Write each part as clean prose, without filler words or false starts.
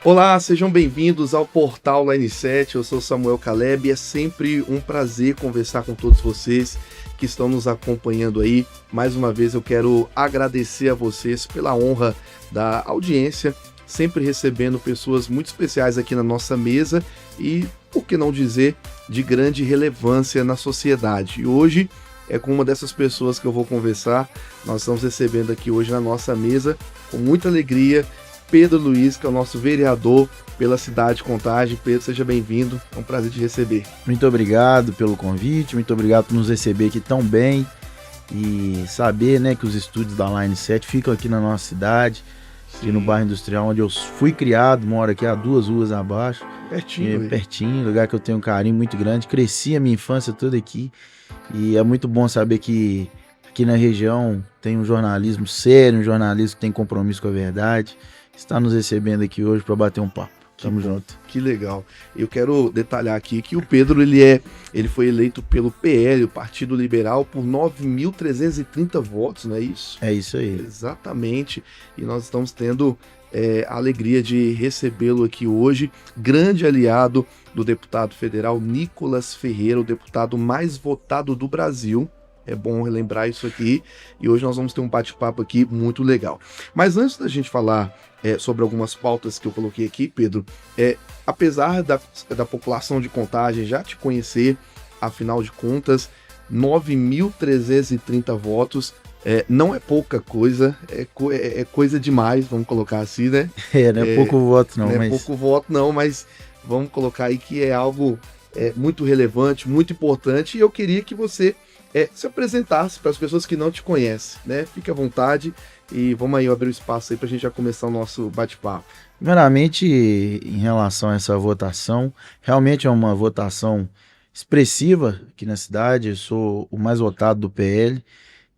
Olá, sejam bem-vindos ao Portal Line 7, eu sou Samuel Caleb e é sempre um prazer conversar com todos vocês que estão nos acompanhando aí. Mais uma vez eu quero agradecer a vocês pela honra da audiência, sempre recebendo pessoas muito especiais aqui na nossa mesa e, por que não dizer, de grande relevância na sociedade. E hoje é com uma dessas pessoas que eu vou conversar. Nós estamos recebendo aqui hoje na nossa mesa, com muita alegria, Pedro Luiz, que é o nosso vereador pela cidade de Contagem. Pedro, seja bem-vindo, é um prazer te receber. Muito obrigado pelo convite, muito obrigado por nos receber aqui tão bem e saber, né, que os estúdios da Line 7 ficam aqui na nossa cidade, aqui no bairro Industrial, onde eu fui criado, moro aqui a 2 ruas abaixo. Pertinho, lugar que eu tenho um carinho muito grande, cresci a minha infância toda aqui e é muito bom saber que aqui na região tem um jornalismo sério, um jornalismo que tem compromisso com a verdade. Está nos recebendo aqui hoje para bater um papo. Tamo junto. Que legal. Eu quero detalhar aqui que o Pedro ele foi eleito pelo PL, o Partido Liberal, por 9.330 votos, não é isso? É isso aí. Exatamente. E nós estamos tendo a alegria de recebê-lo aqui hoje, grande aliado do deputado federal Nicolas Ferreira, o deputado mais votado do Brasil. É bom relembrar isso aqui e hoje nós vamos ter um bate-papo aqui muito legal. Mas antes da gente falar sobre algumas pautas que eu coloquei aqui, Pedro, apesar da população de Contagem já te conhecer, afinal de contas, 9.330 votos não é pouca coisa, é coisa demais, vamos colocar assim, né? Não é pouco voto não, não mas... é pouco voto não, mas vamos colocar aí que é algo muito relevante, muito importante, e eu queria que você se apresentasse para as pessoas que não te conhecem, né? Fique à vontade e vamos aí abrir o espaço aí para a gente já começar o nosso bate-papo. Primeiramente, em relação a essa votação, realmente é uma votação expressiva aqui na cidade. Eu sou o mais votado do PL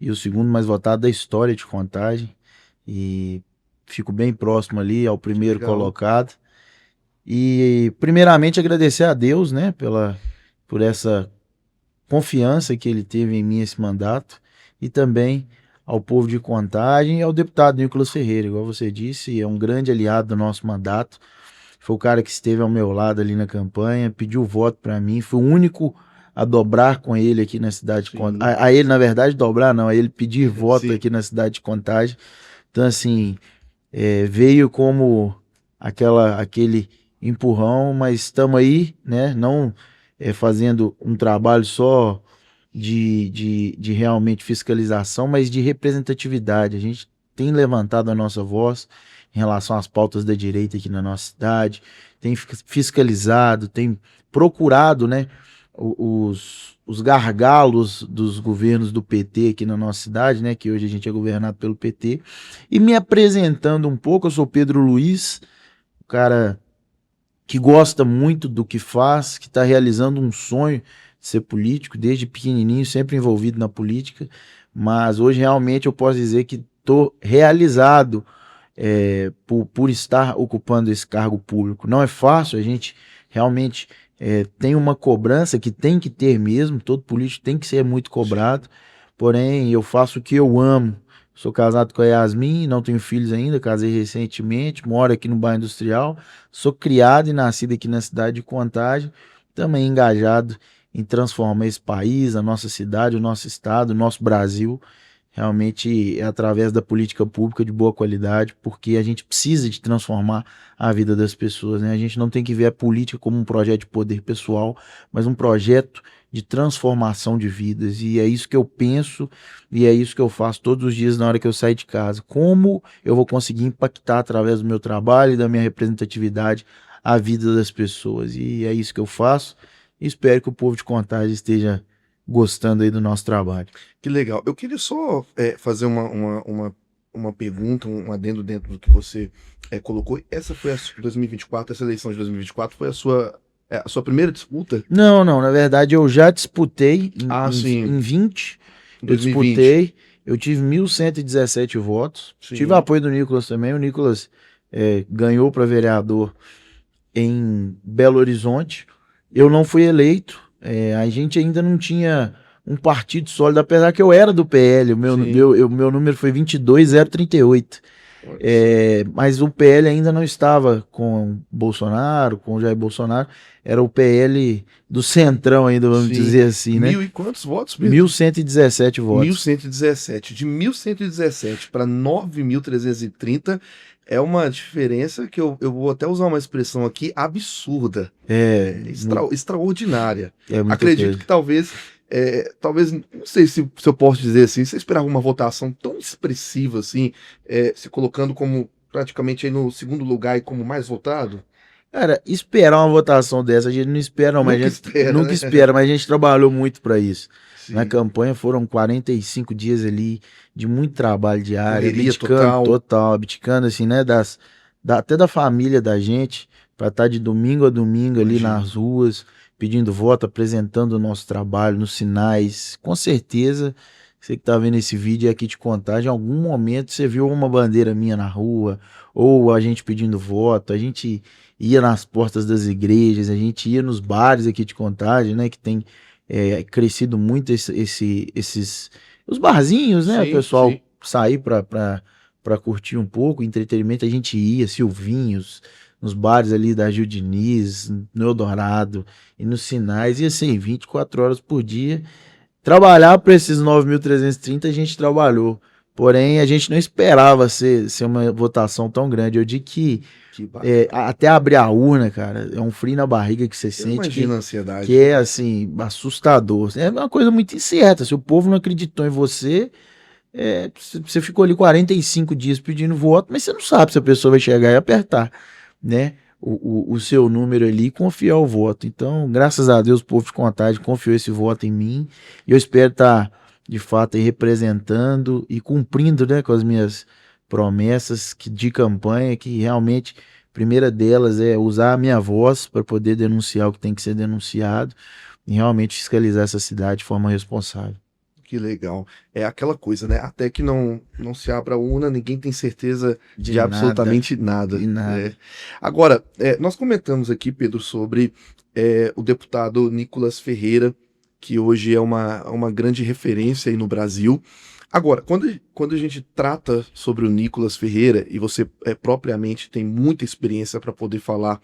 e o segundo mais votado da história de Contagem e fico bem próximo ali ao primeiro colocado. E primeiramente agradecer a Deus, né, por essa confiança que ele teve em mim esse mandato e também ao povo de Contagem e ao deputado Nicolas Ferreira, igual você disse, é um grande aliado do nosso mandato, foi o cara que esteve ao meu lado ali na campanha, pediu voto para mim, foi o único a dobrar com ele aqui na cidade de Contagem, a ele na verdade dobrar não, a ele pedir voto aqui na cidade de Contagem, então assim, veio como aquele empurrão, mas estamos aí, né, não fazendo um trabalho só de realmente fiscalização, mas de representatividade. A gente tem levantado a nossa voz em relação às pautas da direita aqui na nossa cidade, tem fiscalizado, tem procurado, né, os gargalos dos governos do PT aqui na nossa cidade, né, que hoje a gente é governado pelo PT, e me apresentando um pouco, eu sou Pedro Luiz, o cara que gosta muito do que faz, que está realizando um sonho de ser político, desde pequenininho, sempre envolvido na política, mas hoje realmente eu posso dizer que estou realizado por estar ocupando esse cargo público. Não é fácil, a gente realmente tem uma cobrança que tem que ter mesmo, todo político tem que ser muito cobrado, porém eu faço o que eu amo. Sou casado com a Yasmin, não tenho filhos ainda, casei recentemente, moro aqui no bairro Industrial, sou criado e nascido aqui na cidade de Contagem, também engajado em transformar esse país, a nossa cidade, o nosso estado, o nosso Brasil, realmente é através da política pública de boa qualidade, porque a gente precisa de transformar a vida das pessoas, né? A gente não tem que ver a política como um projeto de poder pessoal, mas um projeto de transformação de vidas, e é isso que eu penso e é isso que eu faço todos os dias na hora que eu saio de casa. Como eu vou conseguir impactar através do meu trabalho e da minha representatividade a vida das pessoas, e é isso que eu faço e espero que o povo de Contagem esteja gostando aí do nosso trabalho. Que legal. Eu queria só fazer uma pergunta, um adendo dentro do que você colocou. Essa foi a 2024, essa eleição de 2024 foi a sua primeira disputa? Não, na verdade eu já disputei em 20, eu disputei, eu tive 1.117 votos, tive o apoio do Nicolas também, o Nicolas ganhou para vereador em Belo Horizonte, eu não fui eleito, a gente ainda não tinha um partido sólido, apesar que eu era do PL, o meu número foi 22038. Mas o PL ainda não estava com Bolsonaro, com Jair Bolsonaro, era o PL do Centrão ainda, vamos Sim. dizer assim, né? Mil e quantos votos, Pedro? 1.117 votos. 1.117. De 1.117 para 9.330 é uma diferença que eu vou até usar uma expressão aqui absurda. Extraordinária. Acredito coisa. que talvez, não sei se eu posso dizer assim, você esperava uma votação tão expressiva assim, se colocando como praticamente aí no segundo lugar e como mais votado? Cara, esperar uma votação dessa, a gente não espera, não, mas nunca espera, mas a gente trabalhou muito para isso. Sim. Na campanha foram 45 dias ali de muito trabalho diário, abdicando assim, né, até da família da gente, para estar de domingo a domingo ali nas ruas, pedindo voto, apresentando o nosso trabalho nos sinais. Com certeza, você que tá vendo esse vídeo aqui de Contagem, em algum momento você viu uma bandeira minha na rua, ou a gente pedindo voto, a gente ia nas portas das igrejas, a gente ia nos bares aqui de Contagem, né, que tem crescido muito os barzinhos, né, sim, o pessoal sair para curtir um pouco, entretenimento, a gente ia, Silvinhos, nos bares ali da Gil Diniz, no Eldorado e nos sinais, e assim, 24 horas por dia, trabalhar para esses 9.330 a gente trabalhou. Porém, a gente não esperava ser uma votação tão grande. Eu digo que até abrir a urna, cara, é um frio na barriga que você sente. Imagina a ansiedade. Que é, assim, assustador. É uma coisa muito incerta. Se o povo não acreditou em você, você ficou ali 45 dias pedindo voto, mas você não sabe se a pessoa vai chegar e apertar, né? O seu número ali e confiar o voto. Então, graças a Deus, o povo de Contagem confiou esse voto em mim. E eu espero estar de fato aí representando e cumprindo, né, com as minhas promessas de campanha, que realmente a primeira delas é usar a minha voz para poder denunciar o que tem que ser denunciado e realmente fiscalizar essa cidade de forma responsável. Que legal. É aquela coisa, né? Até que não se abra a urna, ninguém tem certeza de absolutamente nada. Agora, nós comentamos aqui, Pedro, sobre o deputado Nicolas Ferreira, que hoje é uma grande referência aí no Brasil. Agora, quando a gente trata sobre o Nicolas Ferreira, e você propriamente tem muita experiência para poder falar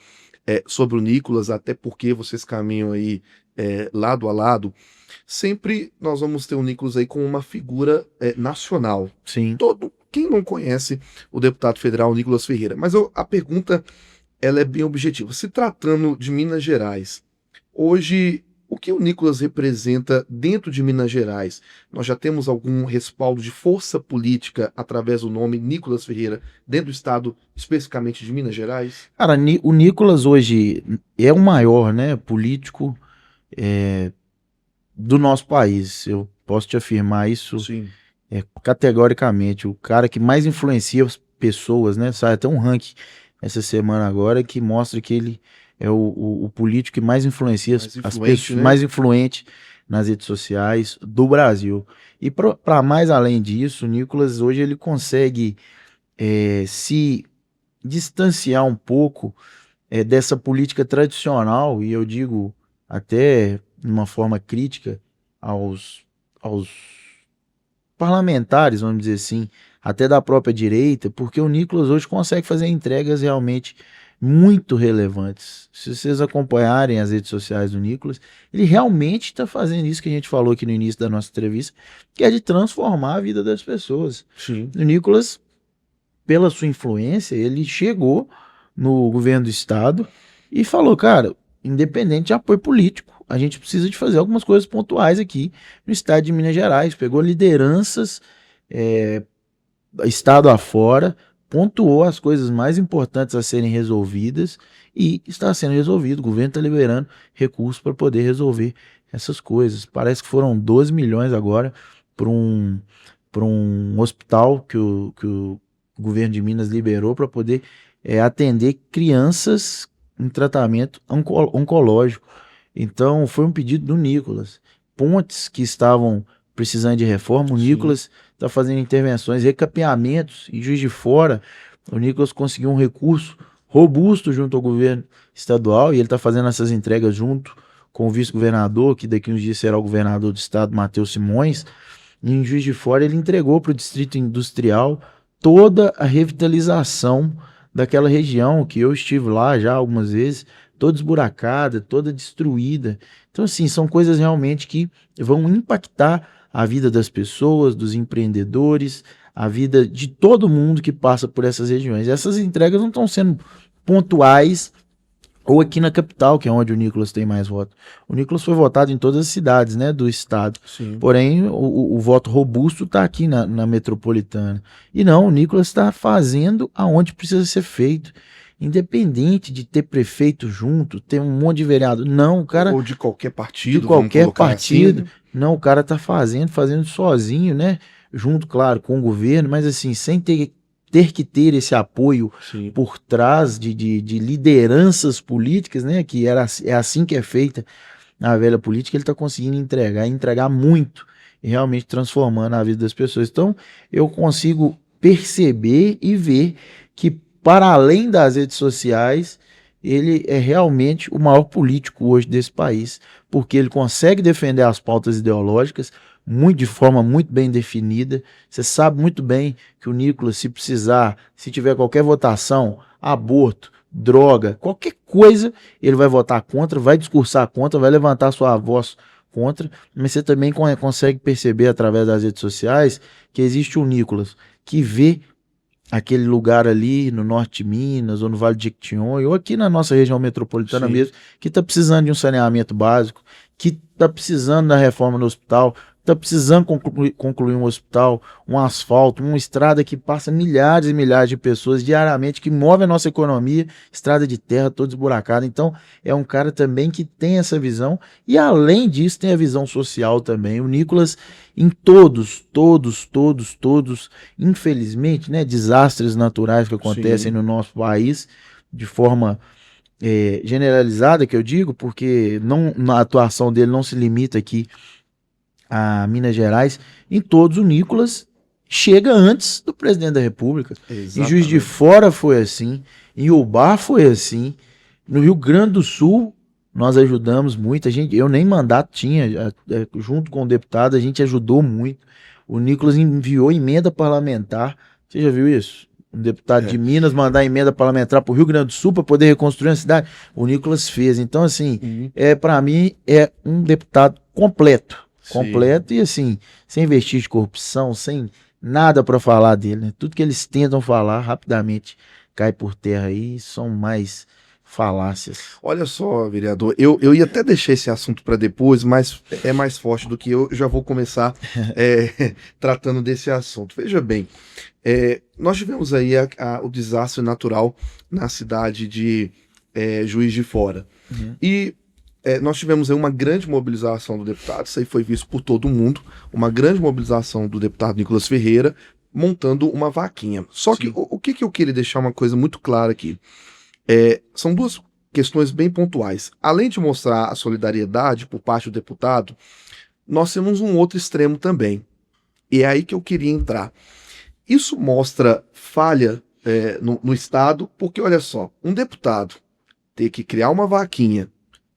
sobre o Nicolas, até porque vocês caminham aí lado a lado, sempre nós vamos ter o Nicolas aí como uma figura nacional. Sim. Quem não conhece o deputado federal Nicolas Ferreira? Mas a pergunta ela é bem objetiva. Se tratando de Minas Gerais, hoje, o que o Nicolas representa dentro de Minas Gerais? Nós já temos algum respaldo de força política através do nome Nicolas Ferreira dentro do estado, especificamente de Minas Gerais? Cara, o Nicolas hoje é o maior, né, político do nosso país. Eu posso te afirmar isso categoricamente. O cara que mais influencia as pessoas, né? Sai até um ranking essa semana agora que mostra que ele é o político que mais influencia as pessoas, né? Mais influente nas redes sociais do Brasil. E para mais além disso, o Nicolas hoje ele consegue se distanciar um pouco dessa política tradicional, e eu digo até de uma forma crítica aos parlamentares, vamos dizer assim, até da própria direita, porque o Nicolas hoje consegue fazer entregas realmente muito relevantes. Se vocês acompanharem as redes sociais do Nicolas, ele realmente está fazendo isso que a gente falou aqui no início da nossa entrevista, que é de transformar a vida das pessoas. Sim. O Nicolas, pela sua influência, ele chegou no governo do estado e falou, cara, independente de apoio político, a gente precisa de fazer algumas coisas pontuais aqui no estado de Minas Gerais. Pegou lideranças estado afora, pontuou as coisas mais importantes a serem resolvidas e está sendo resolvido. O governo está liberando recursos para poder resolver essas coisas. Parece que foram 12 milhões agora para um hospital que o governo de Minas liberou para poder atender crianças em tratamento oncológico. Então foi um pedido do Nicolas. Pontes que estavam precisando de reforma, o Nicolas está fazendo intervenções, recapeamentos em Juiz de Fora. O Nicolas conseguiu um recurso robusto junto ao governo estadual e ele está fazendo essas entregas junto com o vice-governador, que daqui uns dias será o governador do estado, Matheus Simões. E em Juiz de Fora ele entregou para o Distrito Industrial toda a revitalização daquela região, que eu estive lá já algumas vezes, toda esburacada, toda destruída. Então, assim, são coisas realmente que vão impactar a vida das pessoas, dos empreendedores, a vida de todo mundo que passa por essas regiões. Essas entregas não estão sendo pontuais ou aqui na capital, que é onde o Nicolas tem mais voto. O Nicolas foi votado em todas as cidades, né, do estado. Sim. Porém, o voto robusto está aqui na metropolitana. E não, o Nicolas está fazendo aonde precisa ser feito. Independente de ter prefeito junto, ter um monte de vereador. Não, o cara. Ou de qualquer partido. De qualquer partido. Assim, né? Não, o cara está fazendo sozinho, né? Junto, claro, com o governo, mas assim, sem ter que ter esse apoio Sim. por trás de lideranças políticas, né? Que é assim que é feita a velha política, ele está conseguindo entregar muito e realmente transformando a vida das pessoas. Então, eu consigo perceber e ver que, para além das redes sociais, ele é realmente o maior político hoje desse país, porque ele consegue defender as pautas ideológicas de forma muito bem definida. Você sabe muito bem que o Nicolas, se precisar, se tiver qualquer votação, aborto, droga, qualquer coisa, ele vai votar contra, vai discursar contra, vai levantar sua voz contra, mas você também consegue perceber através das redes sociais que existe um Nicolas que vê aquele lugar ali no norte de Minas, ou no Vale de Jequitinhonha, ou aqui na nossa região metropolitana Sim. mesmo, que está precisando de um saneamento básico, que está precisando da reforma no hospital, está precisando concluir um hospital, um asfalto, uma estrada que passa milhares e milhares de pessoas diariamente, que move a nossa economia, estrada de terra toda esburacada. Então, é um cara também que tem essa visão, e além disso, tem a visão social também. O Nicolas, em todos, infelizmente, né, desastres naturais que acontecem no nosso país, de forma generalizada, que eu digo, porque na atuação dele não se limita aqui a Minas Gerais, em todos o Nicolas chega antes do presidente da República. Exatamente. Em Juiz de Fora foi assim, em Ubá foi assim, no Rio Grande do Sul nós ajudamos muito, eu nem mandato tinha, junto com o deputado a gente ajudou muito. O Nicolas enviou emenda parlamentar, você já viu isso? Um deputado de Minas mandar emenda parlamentar para o Rio Grande do Sul para poder reconstruir a cidade, o Nicolas fez. Então, assim, para mim é um deputado completo. E assim, sem vestígio de corrupção, sem nada para falar dele, né? Tudo que eles tentam falar rapidamente cai por terra aí, são mais falácias. Olha só, vereador, eu ia até deixar esse assunto para depois, mas é mais forte do que eu já vou começar tratando desse assunto. Veja bem, nós tivemos aí o desastre natural na cidade de Juiz de Fora. E nós tivemos aí uma grande mobilização do deputado, isso aí foi visto por todo mundo, uma grande mobilização do deputado Nicolas Ferreira, montando uma vaquinha. Só que o que eu queria deixar uma coisa muito clara aqui, são duas questões bem pontuais. Além de mostrar a solidariedade por parte do deputado, nós temos um outro extremo também, e é aí que eu queria entrar. Isso mostra falha no Estado, porque olha só, um deputado ter que criar uma vaquinha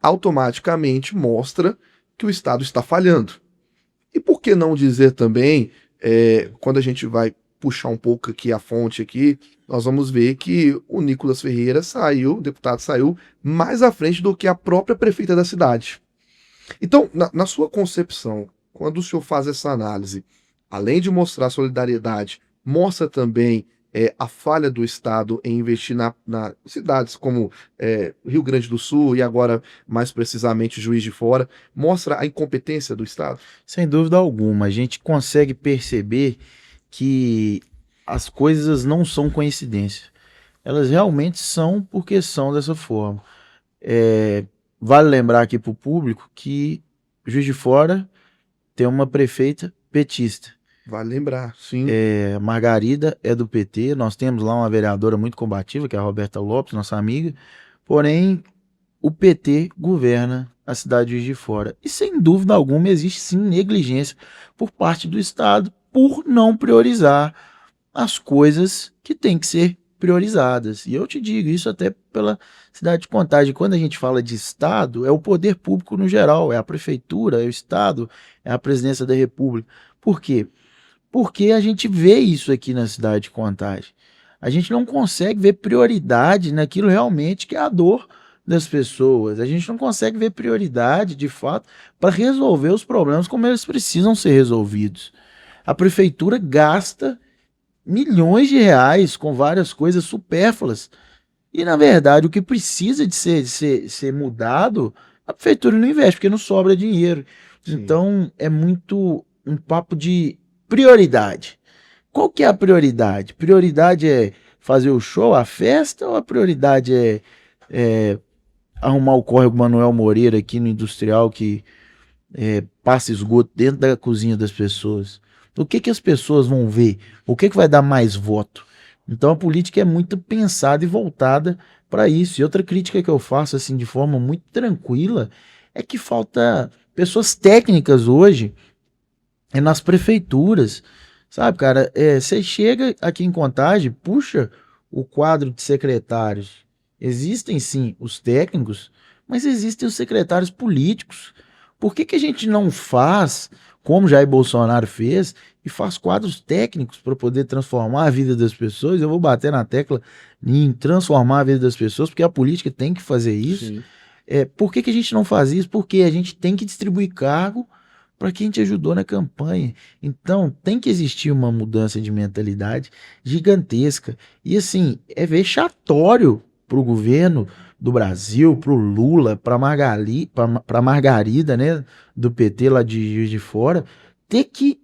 automaticamente mostra que o Estado está falhando. E por que não dizer também, quando a gente vai puxar um pouco aqui a fonte aqui, nós vamos ver que o Nicolas Ferreira o deputado saiu mais à frente do que a própria prefeita da cidade. Então, na sua concepção, quando o senhor faz essa análise, além de mostrar solidariedade, mostra também a falha do Estado em investir na cidades como Rio Grande do Sul e agora, mais precisamente, Juiz de Fora, mostra a incompetência do Estado? Sem dúvida alguma, a gente consegue perceber que as coisas não são coincidência. Elas realmente são porque são dessa forma. Vale lembrar aqui para o público que Juiz de Fora tem uma prefeita petista. Vale lembrar, sim. Margarida é do PT, nós temos lá uma vereadora muito combativa, que é a Roberta Lopes, nossa amiga, porém o PT governa a cidade de Juiz de Fora. E sem dúvida alguma existe sim negligência por parte do Estado por não priorizar as coisas que têm que ser priorizadas. E eu te digo isso até pela cidade de Contagem. Quando a gente fala de Estado, é o poder público no geral, é a prefeitura, é o Estado, é a presidência da República. Por quê? porque a gente vê isso aqui na cidade de Contagem. A gente não consegue ver prioridade naquilo realmente que é a dor das pessoas. A gente não consegue ver prioridade, de fato, para resolver os problemas como eles precisam ser resolvidos. A prefeitura gasta milhões de reais com várias coisas supérfluas. E, na verdade, o que precisa de ser mudado, a prefeitura não investe, porque não sobra dinheiro. Sim. Então, é muito um papo de prioridade. Qual que é a prioridade? Prioridade é fazer o show, a festa, ou a prioridade é arrumar o córrego Manuel Moreira aqui no Industrial que passa esgoto dentro da cozinha das pessoas? O que as pessoas vão ver? O que vai dar mais voto? Então a política é muito pensada e voltada para isso. E outra crítica que eu faço assim de forma muito tranquila é que falta pessoas técnicas hoje nas prefeituras. Sabe, cara, você chega aqui em Contagem, puxa o quadro de secretários. Existem sim os técnicos, mas existem os secretários políticos. Por que a gente não faz, como Jair Bolsonaro fez, e faz quadros técnicos para poder transformar a vida das pessoas? Eu vou bater na tecla em transformar a vida das pessoas, porque a política tem que fazer isso. Sim. Por que a gente não faz isso? Porque a gente tem que distribuir cargo para quem te ajudou na campanha. Então, tem que existir uma mudança de mentalidade gigantesca. E assim, é vexatório para o governo do Brasil, para o Lula, para a Margarida, né, do PT lá de Juiz de Fora, ter que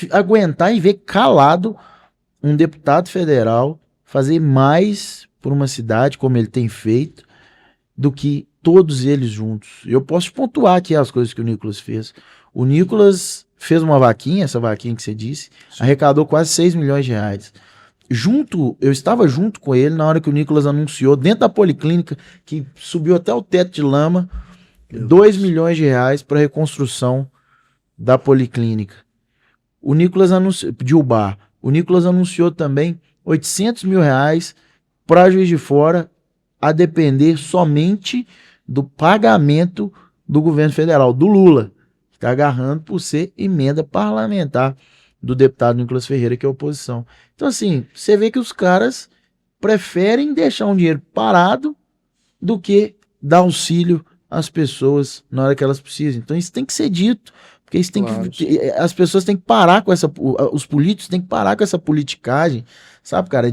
aguentar e ver calado um deputado federal fazer mais por uma cidade, como ele tem feito, do que todos eles juntos. Eu posso pontuar aqui as coisas que o Nicolas fez. O Nicolas fez uma vaquinha, essa vaquinha que você disse, arrecadou quase 6 milhões de reais. Eu estava junto com ele na hora que o Nicolas anunciou, dentro da Policlínica, que subiu até o teto de lama, 2 milhões de reais para a reconstrução da Policlínica. O Nicolas anunciou, de Ubar, o Nicolas anunciou também 800 mil reais para Juiz de Fora, a depender somente do pagamento do governo federal, do Lula, que está agarrando por ser emenda parlamentar do deputado Nicolas Ferreira, que é oposição. Então, assim, você vê que os caras preferem deixar um dinheiro parado do que dar auxílio às pessoas na hora que elas precisam. Então, isso tem que ser dito, porque isso Claro. as pessoas têm que parar com os políticos têm que parar com essa politicagem, sabe, cara,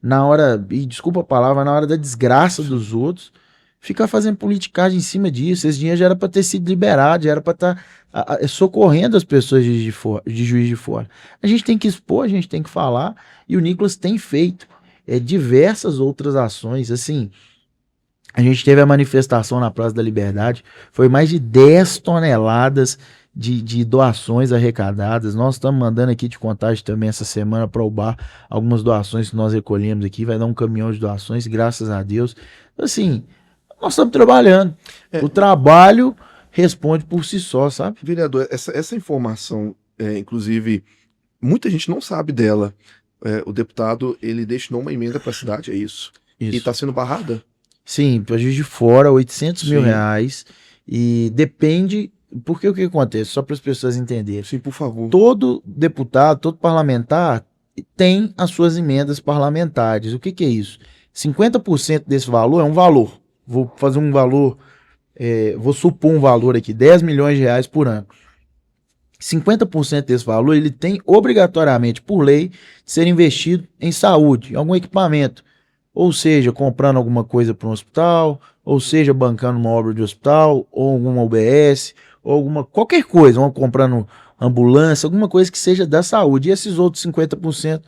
na hora, e desculpa a palavra, na hora da desgraça dos outros, ficar fazendo politicagem em cima disso. Esse dinheiro já era para ter sido liberado, já era para estar socorrendo as pessoas de Juiz de Fora. A gente tem que expor, a gente tem que falar, e o Nicolas tem feito diversas outras ações. Assim, a gente teve a manifestação na Praça da Liberdade, foi mais de 10 toneladas de doações arrecadadas. Nós estamos mandando aqui de Contagem também essa semana para o bar algumas doações que nós recolhemos aqui, vai dar um caminhão de doações, graças a Deus. Assim, nós estamos trabalhando. O trabalho responde por si só, sabe? Vereador, essa informação, inclusive, muita gente não sabe dela. O deputado, ele destinou uma emenda para a cidade, é isso? Isso. E está sendo barrada? Sim, para Juiz de Fora, 800 mil Sim. reais. E depende... Porque o que acontece? Só para as pessoas entenderem. Sim, por favor. Todo deputado, todo parlamentar tem as suas emendas parlamentares. O que é isso? 50% desse valor é um valor. Vou fazer um valor, vou supor um valor aqui, 10 milhões de reais por ano. 50% desse valor, ele tem obrigatoriamente, por lei, de ser investido em saúde, em algum equipamento. Ou seja, comprando alguma coisa para um hospital, ou seja, bancando uma obra de hospital, ou alguma UBS, ou qualquer coisa, ou comprando ambulância, alguma coisa que seja da saúde. E esses outros 50%,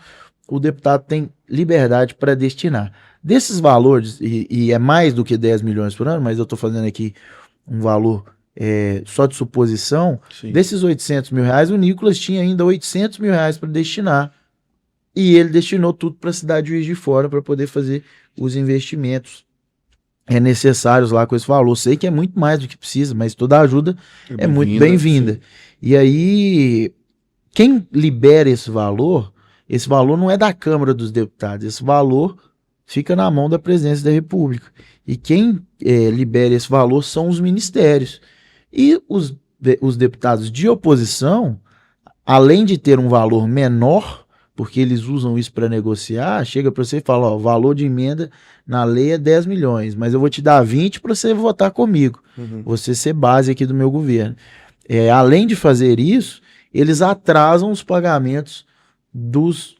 o deputado tem liberdade para destinar. Desses valores, e é mais do que 10 milhões por ano, mas eu estou fazendo aqui um valor só de suposição, Sim. Desses 800 mil reais, o Nicolas tinha ainda 800 mil reais para destinar. E ele destinou tudo para a cidade de Juiz de Fora para poder fazer os investimentos necessários lá com esse valor. Sei que é muito mais do que precisa, mas toda ajuda é muito bem-vinda. E aí, quem libera esse valor não é da Câmara dos Deputados, esse valor fica na mão da Presidência da República. E quem libera esse valor são os ministérios. E os deputados de oposição além de ter um valor menor, porque eles usam isso para negociar, chega para você e fala, ó, o valor de emenda na lei é 10 milhões, mas eu vou te dar 20 para você votar comigo, você ser base aqui do meu governo. Além de fazer isso, eles atrasam os pagamentos dos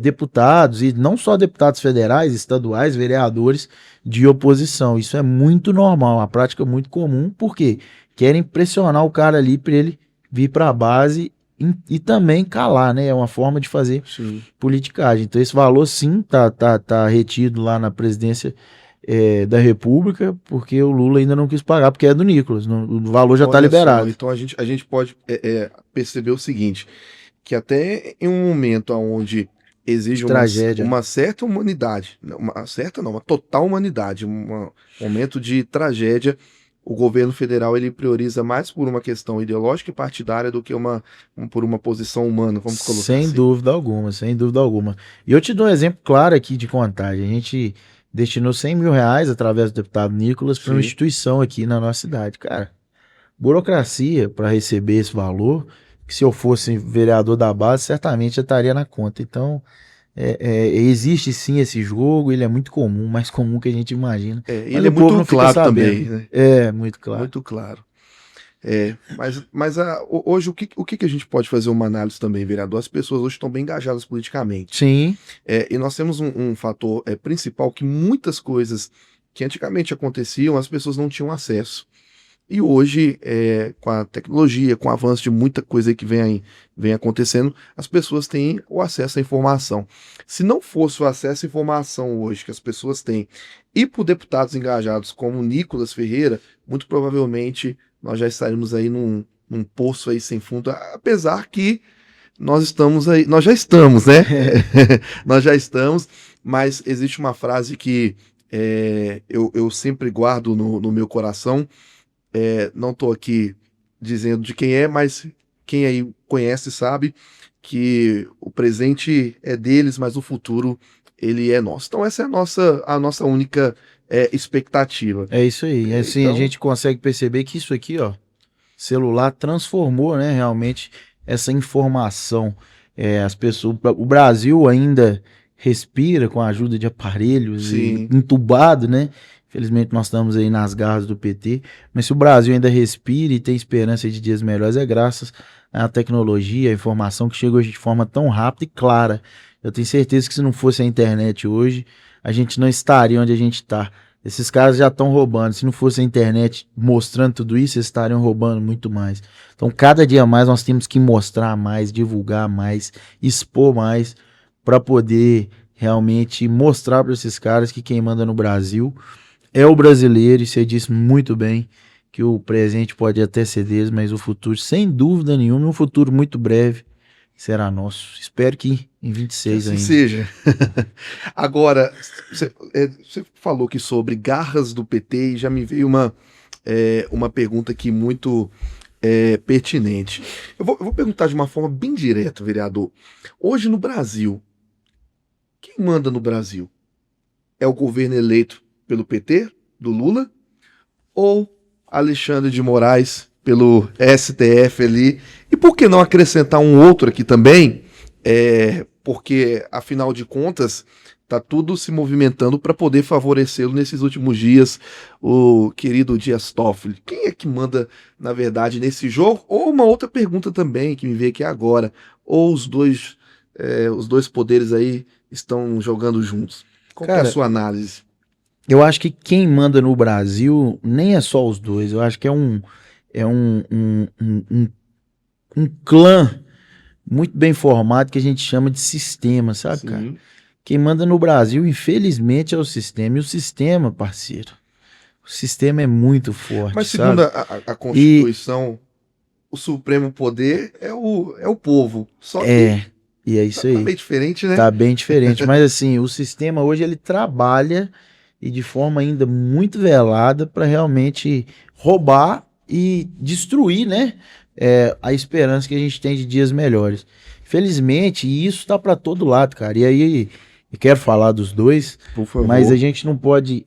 deputados, e não só deputados federais, estaduais, vereadores de oposição. Isso é muito normal, uma prática muito comum, porque querem pressionar o cara ali para ele vir para a base e também calar, né? É uma forma de fazer politicagem. Então esse valor sim tá retido lá na presidência da República, porque o Lula ainda não quis pagar, porque é do Nicolas, o valor já está liberado. Então a gente pode perceber o seguinte, que até em um momento onde exige uma certa humanidade, uma total humanidade, um momento de tragédia, o governo federal ele prioriza mais por uma questão ideológica e partidária do que por uma posição humana, vamos colocar sem assim. dúvida alguma, sem dúvida alguma. E eu te dou um exemplo claro aqui de contagem. A gente destinou 100 mil reais através do deputado Nicolas para uma instituição aqui na nossa cidade. Cara, burocracia para receber esse valor, que se eu fosse vereador da base, certamente já estaria na conta. Então, existe sim esse jogo, ele é muito comum, mais comum que a gente imagina. Ele é muito claro também, né? Muito claro. Muito claro. Mas hoje o que a gente pode fazer uma análise também, vereador? As pessoas hoje estão bem engajadas politicamente. Sim. E nós temos um fator principal, que muitas coisas que antigamente aconteciam, as pessoas não tinham acesso. E hoje, com a tecnologia, com o avanço de muita coisa que vem acontecendo, as pessoas têm o acesso à informação. Se não fosse o acesso à informação hoje que as pessoas têm, e por deputados engajados como Nicolas Ferreira, muito provavelmente nós já estaríamos aí num poço aí sem fundo, apesar que nós já estamos, né? Nós já estamos, mas existe uma frase que eu sempre guardo no meu coração. Não estou aqui dizendo de quem é, mas quem aí conhece sabe que o presente é deles, mas o futuro ele é nosso. Então essa é a nossa única expectativa. É isso aí. Assim, então, a gente consegue perceber que isso aqui, ó, celular transformou, né, realmente essa informação. As pessoas, o Brasil ainda respira com a ajuda de aparelhos, entubado, né? Infelizmente nós estamos aí nas garras do PT, mas se o Brasil ainda respira e tem esperança de dias melhores, é graças à tecnologia, à informação que chega hoje de forma tão rápida e clara. Eu tenho certeza que se não fosse a internet hoje, a gente não estaria onde a gente está. Esses caras já estão roubando. Se não fosse a internet mostrando tudo isso, eles estariam roubando muito mais. Então, cada dia mais nós temos que mostrar mais, divulgar mais, expor mais, para poder realmente mostrar para esses caras que quem manda no Brasil é o brasileiro. E você disse muito bem que o presente pode até ser deles, mas o futuro, sem dúvida nenhuma, um futuro muito breve, será nosso. Espero que em 26 assim ainda. Seja. Agora, você falou aqui sobre garras do PT e já me veio uma pergunta aqui muito pertinente. Eu vou perguntar de uma forma bem direta, vereador. Hoje no Brasil, quem manda no Brasil? É o governo eleito pelo PT, do Lula, ou Alexandre de Moraes pelo STF ali? E por que não acrescentar um outro aqui também? Porque, afinal de contas, está tudo se movimentando para poder favorecê-lo nesses últimos dias, o querido Dias Toffoli. Quem é que manda, na verdade, nesse jogo? Ou uma outra pergunta também, que me veio aqui agora. Ou os dois poderes aí estão jogando juntos? Qual é a sua análise? Eu acho que quem manda no Brasil nem é só os dois. Eu acho que é um clã muito bem formado que a gente chama de sistema, sabe, Sim. cara? Quem manda no Brasil, infelizmente, é o sistema. E o sistema, parceiro, o sistema é muito forte, mas sabe? Segundo a Constituição, o Supremo Poder é o povo. Só que e é isso aí. Tá bem diferente, né? Tá bem diferente. Mas assim, o sistema hoje ele trabalha e de forma ainda muito velada para realmente roubar e destruir, né? A esperança que a gente tem de dias melhores. Felizmente, isso tá para todo lado, cara. E aí, eu quero falar dos dois, por favor, mas a gente não pode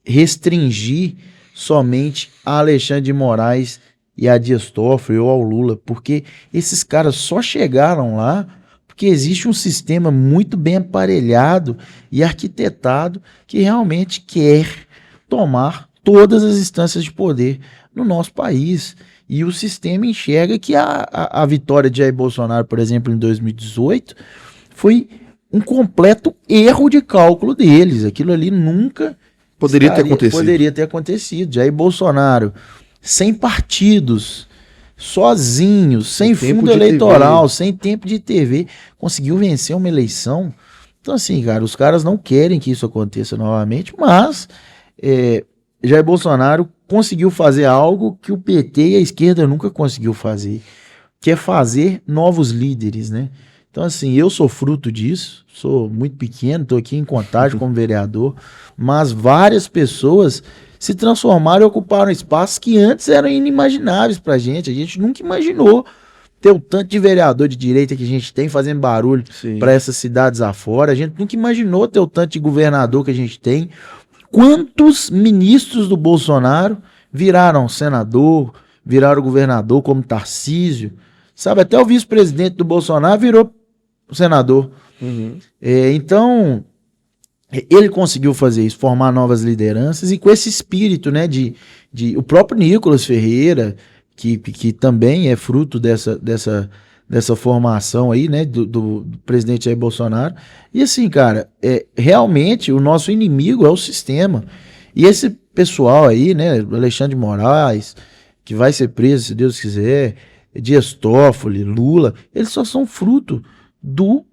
restringir somente a Alexandre de Moraes e a Dias Toffoli ou ao Lula, porque esses caras só chegaram lá porque existe um sistema muito bem aparelhado e arquitetado que realmente quer tomar todas as instâncias de poder no nosso país. E o sistema enxerga que a vitória de Jair Bolsonaro, por exemplo, em 2018, foi um completo erro de cálculo deles. Aquilo ali nunca poderia ter acontecido. Jair Bolsonaro, sem partidos, sozinhos, sem fundo eleitoral, TV. Sem tempo de TV, conseguiu vencer uma eleição. Então, assim, cara, os caras não querem que isso aconteça novamente, mas Jair Bolsonaro conseguiu fazer algo que o PT e a esquerda nunca conseguiu fazer, que é fazer novos líderes, né? Então, assim, eu sou fruto disso, sou muito pequeno, estou aqui em Contagem como vereador, mas várias pessoas se transformaram e ocuparam espaços que antes eram inimagináveis pra gente. A gente nunca imaginou ter o tanto de vereador de direita que a gente tem fazendo barulho para essas cidades afora. A gente nunca imaginou ter o tanto de governador que a gente tem. Quantos ministros do Bolsonaro viraram senador, viraram governador, como Tarcísio, sabe? Até o vice-presidente do Bolsonaro virou senador. Então, ele conseguiu fazer isso, formar novas lideranças, e com esse espírito, né, o próprio Nicolas Ferreira, que também é fruto dessa formação aí, né, do presidente Jair Bolsonaro. E assim, cara, realmente o nosso inimigo é o sistema. E esse pessoal aí, né, Alexandre de Moraes, que vai ser preso, se Deus quiser, Dias Toffoli, Lula, eles só são fruto do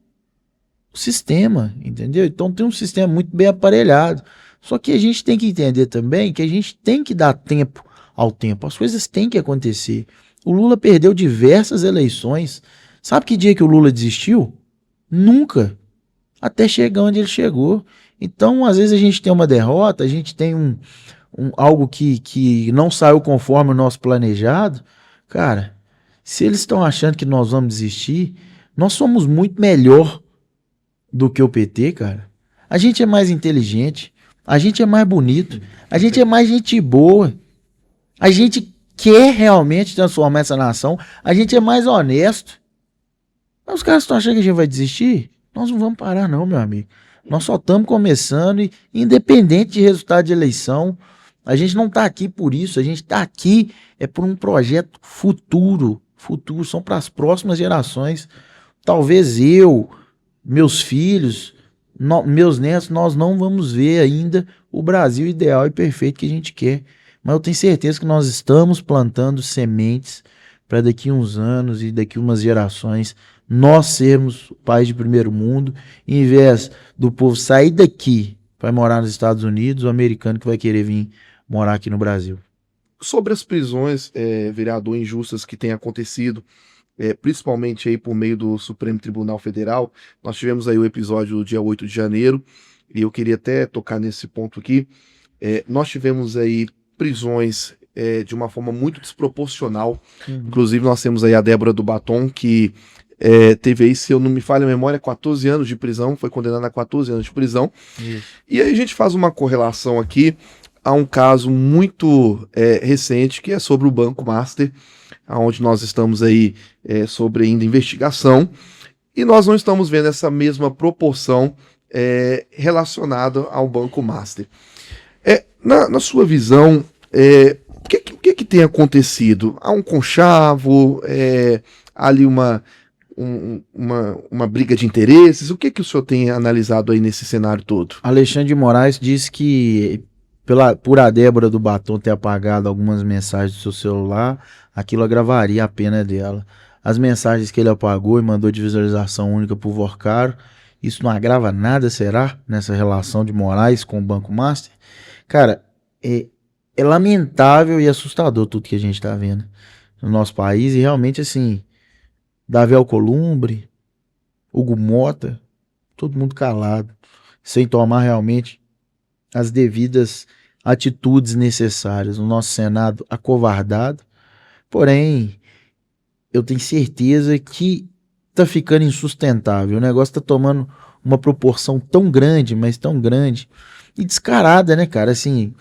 sistema, entendeu? Então tem um sistema muito bem aparelhado. Só que a gente tem que entender também que a gente tem que dar tempo ao tempo. As coisas têm que acontecer. O Lula perdeu diversas eleições. Sabe que dia que o Lula desistiu? Nunca. Até chegar onde ele chegou. Então, às vezes a gente tem uma derrota, a gente tem algo que não saiu conforme o nosso planejado. Cara, se eles estão achando que nós vamos desistir, nós somos muito melhor do que o PT, cara. A gente é mais inteligente, a gente é mais bonito, a gente é mais gente boa, a gente quer realmente transformar essa nação, a gente é mais honesto. Mas os caras estão achando que a gente vai desistir? Nós não vamos parar não, meu amigo. Nós só estamos começando e, independente de resultado de eleição, a gente não está aqui por isso, a gente está aqui por um projeto futuro, são para as próximas gerações. Talvez meus filhos, meus netos, nós não vamos ver ainda o Brasil ideal e perfeito que a gente quer. Mas eu tenho certeza que nós estamos plantando sementes para daqui uns anos e daqui umas gerações nós sermos o país de primeiro mundo, em vez do povo sair daqui para morar nos Estados Unidos, o americano que vai querer vir morar aqui no Brasil. Sobre as prisões, vereador, injustas que têm acontecido, principalmente aí por meio do Supremo Tribunal Federal, nós tivemos aí o episódio do dia 8 de janeiro, e eu queria até tocar nesse ponto aqui. Nós tivemos aí prisões de uma forma muito desproporcional. Inclusive nós temos aí a Débora do Batom, que teve aí, se eu não me falha a memória, 14 anos de prisão, foi condenada a 14 anos de prisão. E aí a gente faz uma correlação aqui a um caso muito recente, que é sobre o Banco Master, onde nós estamos aí sobre ainda investigação, e nós não estamos vendo essa mesma proporção relacionada ao Banco Master. Na sua visão, o que tem acontecido? Há um conchavo, há ali uma briga de interesses? O que o senhor tem analisado aí nesse cenário todo? Alexandre de Moraes disse que por a Débora do Batom ter apagado algumas mensagens do seu celular, aquilo agravaria a pena dela. As mensagens que ele apagou e mandou de visualização única pro Vorcaro, isso não agrava nada, será? Nessa relação de Moraes com o Banco Master? Cara, é lamentável e assustador tudo que a gente tá vendo no nosso país, e realmente assim, Davi Alcolumbre, Hugo Mota, todo mundo calado, sem tomar realmente as devidas atitudes necessárias. O nosso Senado acovardado, porém, eu tenho certeza que tá ficando insustentável. O negócio tá tomando uma proporção tão grande, mas tão grande e descarada, né, cara? Assim,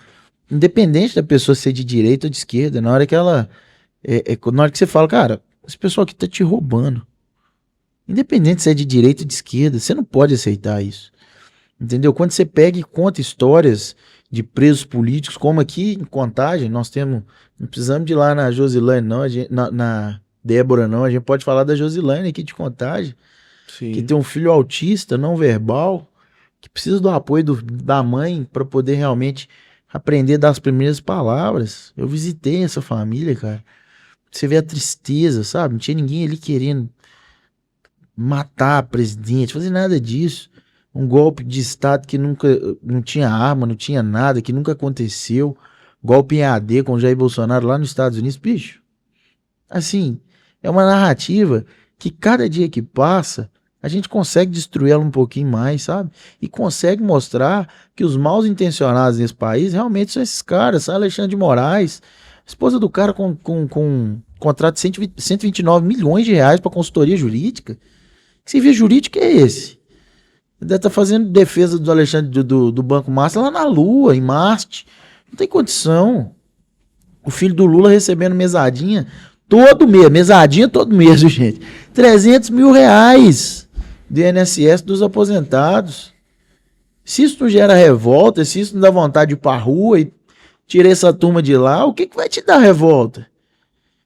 independente da pessoa ser de direita ou de esquerda, na hora que ela Na hora que você fala, cara, esse pessoal aqui tá te roubando. Independente se é de direita ou de esquerda, você não pode aceitar isso. Entendeu? Quando você pega e conta histórias de presos políticos, como aqui em Contagem, nós temos. Não precisamos de ir lá na Josilane, não, na Débora, não. A gente pode falar da Josilane aqui de Contagem, que Sim. tem um filho autista, não verbal, que precisa do apoio da mãe para poder realmente aprender das primeiras palavras. Eu visitei essa família, cara. Você vê a tristeza, sabe? Não tinha ninguém ali querendo matar presidente, fazer nada disso. Um golpe de Estado que nunca, não tinha arma, não tinha nada, que nunca aconteceu. Golpe em AD com Jair Bolsonaro lá nos Estados Unidos, bicho. Assim, é uma narrativa que cada dia que passa, a gente consegue destruir ela um pouquinho mais, sabe? E consegue mostrar que os mal intencionados nesse país realmente são esses caras, são Alexandre de Moraes, esposa do cara com um contrato de 129 milhões de reais para consultoria jurídica. Que serviço jurídico é esse? Deve estar fazendo defesa do Alexandre do Banco Master lá na Lua, em Marte. Não tem condição. O filho do Lula recebendo mesadinha todo mês. Mesadinha todo mês, viu, gente? 300 mil reais do INSS dos aposentados. Se isso não gera revolta, se isso não dá vontade de ir pra rua e tirar essa turma de lá, o que vai te dar revolta?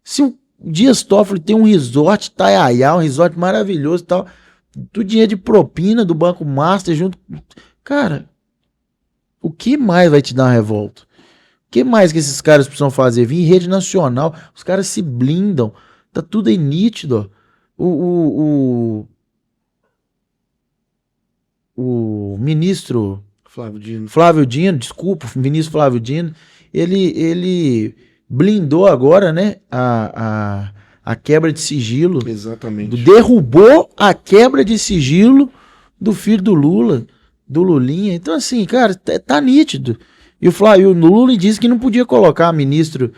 Se o Dias Toffoli tem um resort Taiaiá, um resort maravilhoso e tal, do dinheiro de propina do Banco Master junto. Cara, o que mais vai te dar uma revolta? O que mais que esses caras precisam fazer? Vir em rede nacional, os caras se blindam, tá tudo aí nítido. O ministro Flávio Dino, desculpa, o ministro Flávio Dino, ele blindou agora, né, a quebra de sigilo. Exatamente. Derrubou a quebra de sigilo do filho do Lula, do Lulinha. Então, assim, cara, tá nítido. E o Lula disse que não podia colocar ministro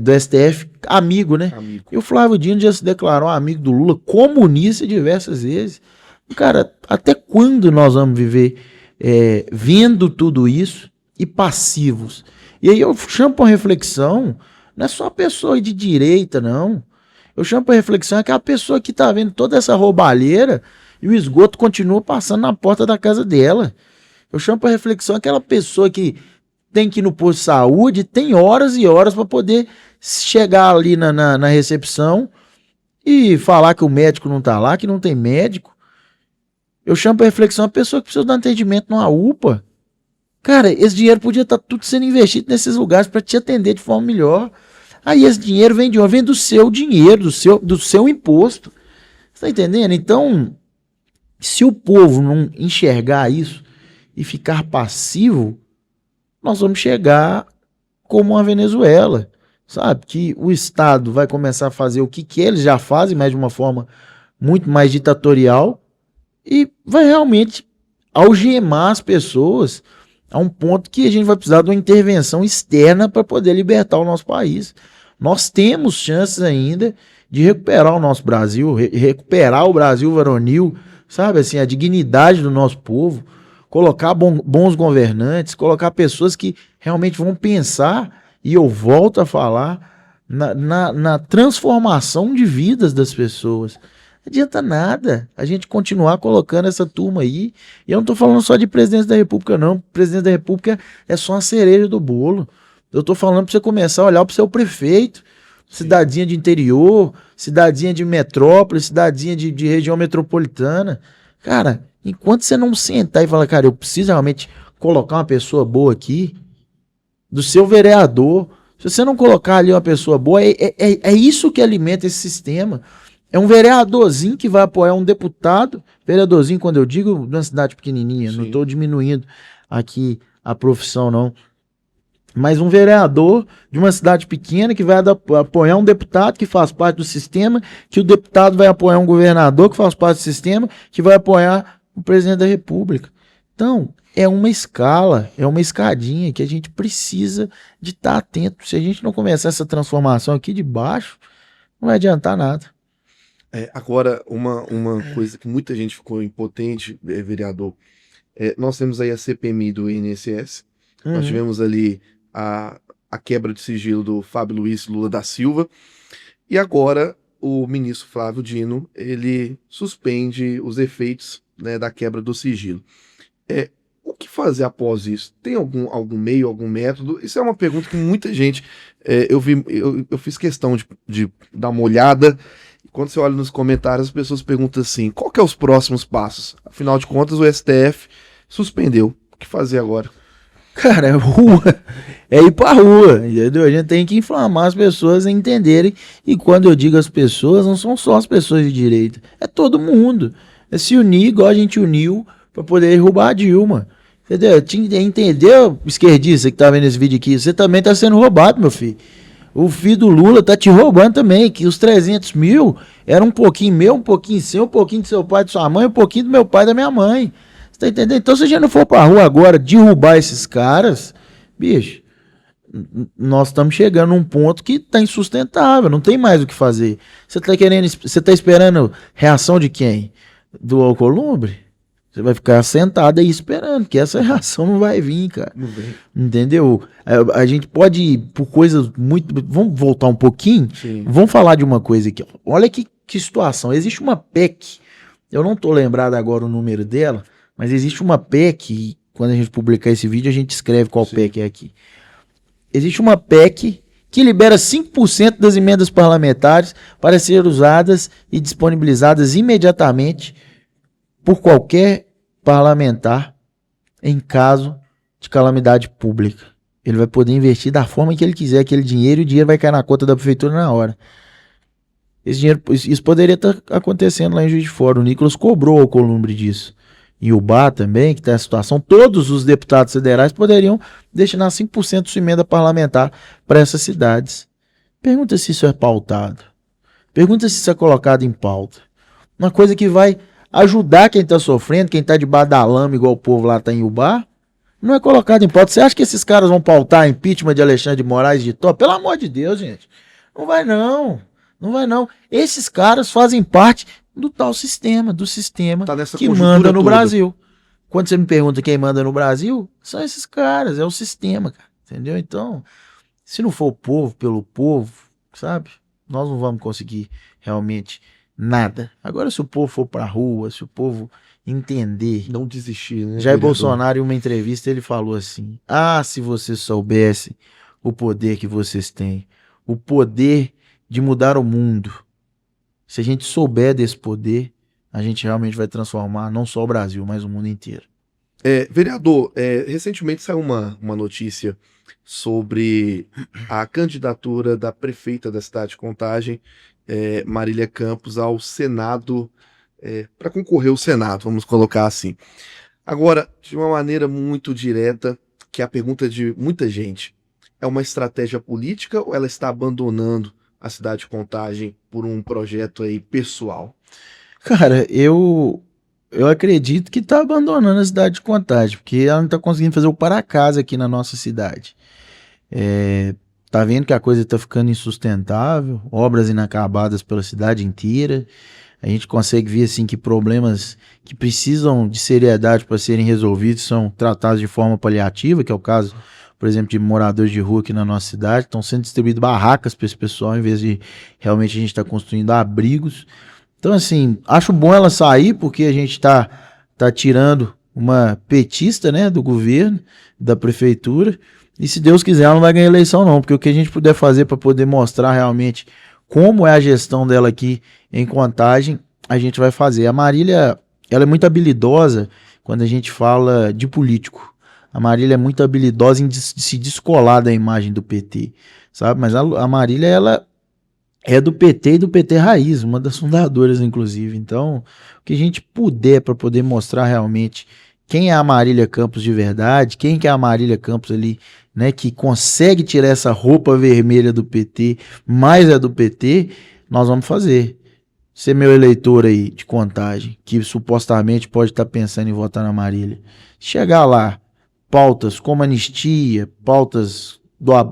do STF amigo, né? Amigo. E o Flávio Dino já se declarou amigo do Lula, comunista diversas vezes. Cara, até quando nós vamos viver vendo tudo isso e passivos? E aí eu chamo para reflexão, não é só a pessoa de direita, não. Eu chamo para reflexão aquela pessoa que tá vendo toda essa roubalheira e o esgoto continua passando na porta da casa dela. Eu chamo para reflexão aquela pessoa que tem que ir no posto de saúde, tem horas e horas para poder chegar ali na recepção e falar que o médico não tá lá, que não tem médico. Eu chamo para reflexão a pessoa que precisa de um atendimento numa UPA. Cara, esse dinheiro podia estar tudo sendo investido nesses lugares para te atender de forma melhor. Aí esse dinheiro vem de onde? Vem do seu dinheiro, do seu imposto. Você tá entendendo? Então, se o povo não enxergar isso e ficar passivo, nós vamos chegar como a Venezuela, sabe? Que o Estado vai começar a fazer o que eles já fazem, mas de uma forma muito mais ditatorial, e vai realmente algemar as pessoas a um ponto que a gente vai precisar de uma intervenção externa para poder libertar o nosso país. Nós temos chances ainda de recuperar o nosso Brasil, recuperar o Brasil varonil, sabe, assim, a dignidade do nosso povo, colocar bons governantes, colocar pessoas que realmente vão pensar, e eu volto a falar, na transformação de vidas das pessoas. Não adianta nada a gente continuar colocando essa turma aí. E eu não estou falando só de presidente da República, não. O presidente da República é só uma cereja do bolo. Eu estou falando para você começar a olhar para o seu prefeito, cidadinha de interior, cidadinha de metrópole, cidadinha de região metropolitana. Cara, enquanto você não sentar e falar, cara, eu preciso realmente colocar uma pessoa boa aqui, do seu vereador, se você não colocar ali uma pessoa boa, é isso que alimenta esse sistema. É um vereadorzinho que vai apoiar um deputado, vereadorzinho, quando eu digo, numa cidade pequenininha, sim, não estou diminuindo aqui a profissão, não. Mas um vereador de uma cidade pequena que vai apoiar um deputado que faz parte do sistema, que o deputado vai apoiar um governador que faz parte do sistema, que vai apoiar o presidente da República. Então, é uma escala, é uma escadinha que a gente precisa de estar atento. Se a gente não começar essa transformação aqui de baixo, não vai adiantar nada. Agora, uma coisa que muita gente ficou impotente, vereador, nós temos aí a CPMI do INSS, nós tivemos ali a quebra de sigilo do Fábio Luiz Lula da Silva, E agora o ministro Flávio Dino, ele suspende os efeitos, né, da quebra do sigilo. O que fazer após isso? Tem algum meio, algum método? Isso é uma pergunta que muita gente, eu fiz questão de dar uma olhada. E quando você olha nos comentários, as pessoas perguntam assim: qual que é os próximos passos? Afinal de contas, o STF suspendeu. O que fazer agora? Cara, é rua, é ir pra rua, entendeu? A gente tem que inflamar as pessoas a entenderem. E quando eu digo as pessoas, não são só as pessoas de direita, é todo mundo. É se unir igual a gente uniu pra poder derrubar a Dilma. Entendeu? Entendeu, esquerdista que tá vendo esse vídeo aqui? Você também tá sendo roubado, meu filho. O filho do Lula tá te roubando também, que os 300 mil era um pouquinho meu, um pouquinho seu, um pouquinho do seu pai, de sua mãe, um pouquinho do meu pai e da minha mãe. Você tá entendendo? Então, se a gente não for pra rua agora derrubar esses caras, bicho, nós estamos chegando num ponto que tá insustentável, não tem mais o que fazer. Você tá esperando reação de quem? Do Alcolumbre? Você vai ficar sentado aí esperando, que essa reação não vai vir, cara. Não vem. Entendeu? A gente pode ir por coisas muito... Vamos voltar um pouquinho? Sim. Vamos falar de uma coisa aqui. Olha que situação. Existe uma PEC, eu não tô lembrado agora o número dela, mas existe uma PEC, e quando a gente publicar esse vídeo, a gente escreve qual PEC é aqui. Existe uma PEC que libera 5% das emendas parlamentares para ser usadas e disponibilizadas imediatamente por qualquer parlamentar em caso de calamidade pública. Ele vai poder investir da forma que ele quiser aquele dinheiro e o dinheiro vai cair na conta da prefeitura na hora. Isso poderia estar acontecendo lá em Juiz de Fora. O Nicolas cobrou ao Columbre disso. E o Bá também, que está em situação, todos os deputados federais poderiam destinar 5% de sua emenda parlamentar para essas cidades. Pergunta se isso é pautado. Pergunta se isso é colocado em pauta. Uma coisa que vai ajudar quem está sofrendo, quem está debaixo da lama, igual o povo lá está em Ubá, não é colocado em pauta. Você acha que esses caras vão pautar impeachment de Alexandre de Moraes de Tó? Pelo amor de Deus, gente. Não vai não. Não vai não. Esses caras fazem parte do tal sistema, tá que manda no Brasil. Quando você me pergunta quem manda no Brasil, são esses caras, é o sistema, cara. Entendeu? Então, se não for o povo pelo povo, sabe? Nós não vamos conseguir realmente nada. Agora, se o povo for pra rua, se o povo entender... Não desistir, né? Jair Bolsonaro, em uma entrevista, ele falou assim: ah, se vocês soubessem o poder que vocês têm, o poder de mudar o mundo. Se a gente souber desse poder, a gente realmente vai transformar não só o Brasil, mas o mundo inteiro. Vereador, recentemente saiu uma notícia sobre a candidatura da prefeita da cidade de Contagem, Marília Campos, ao Senado, para concorrer ao Senado, vamos colocar assim. Agora, de uma maneira muito direta, que é a pergunta de muita gente: é uma estratégia política ou ela está abandonando a cidade de Contagem por um projeto aí pessoal? Cara, eu acredito que tá abandonando a cidade de Contagem, porque ela não tá conseguindo fazer o para casa aqui na nossa cidade. Tá vendo que a coisa tá ficando insustentável, obras inacabadas pela cidade inteira. A gente consegue ver assim que problemas que precisam de seriedade para serem resolvidos são tratados de forma paliativa, que é o caso, por exemplo, de moradores de rua aqui na nossa cidade. Estão sendo distribuídas barracas para esse pessoal, em vez de realmente a gente estar construindo abrigos. Então, assim, acho bom ela sair, porque a gente tá tirando uma petista, né, do governo, da prefeitura, e se Deus quiser ela não vai ganhar eleição não, porque o que a gente puder fazer para poder mostrar realmente como é a gestão dela aqui em Contagem, a gente vai fazer. A Marília, ela é muito habilidosa quando a gente fala de político. A Marília é muito habilidosa em se descolar da imagem do PT, sabe? Mas a Marília, ela é do PT e do PT Raiz, uma das fundadoras, inclusive. Então, o que a gente puder para poder mostrar realmente quem é a Marília Campos de verdade, quem que é a Marília Campos ali, né, que consegue tirar essa roupa vermelha do PT, mas é do PT, nós vamos fazer. Você, meu eleitor aí de Contagem, que supostamente pode estar pensando em votar na Marília, chegar lá, pautas como anistia, pautas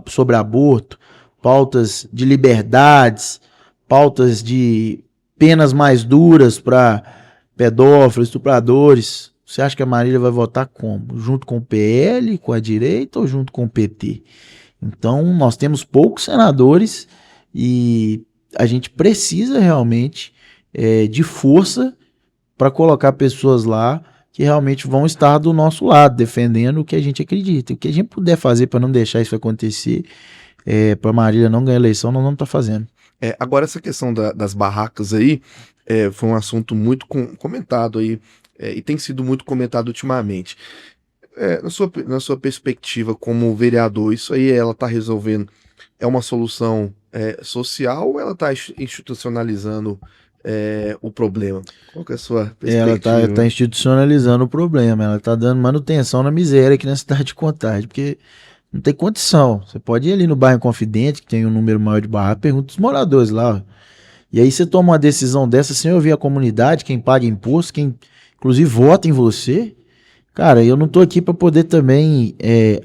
sobre aborto, pautas de liberdades, pautas de penas mais duras para pedófilos, estupradores. Você acha que a Marília vai votar como? Junto com o PL, com a direita ou junto com o PT? Então, nós temos poucos senadores e a gente precisa realmente de força para colocar pessoas lá que realmente vão estar do nosso lado, defendendo o que a gente acredita. O que a gente puder fazer para não deixar isso acontecer, para Marília não ganhar eleição, nós vamos estar fazendo. Agora, essa questão das barracas aí foi um assunto muito comentado aí, e tem sido muito comentado ultimamente. Na sua perspectiva como vereador, isso aí ela está resolvendo, é uma solução social ou ela está institucionalizando o problema? Qual que é a sua perspectiva? Ela está institucionalizando o problema, ela está dando manutenção na miséria aqui na cidade de Contagem, porque não tem condição. Você pode ir ali no bairro Confidente, que tem um número maior de barracas, pergunta os moradores lá. E aí você toma uma decisão dessa sem ouvir a comunidade, quem paga imposto, quem inclusive vota em você. Cara, eu não tô aqui para poder também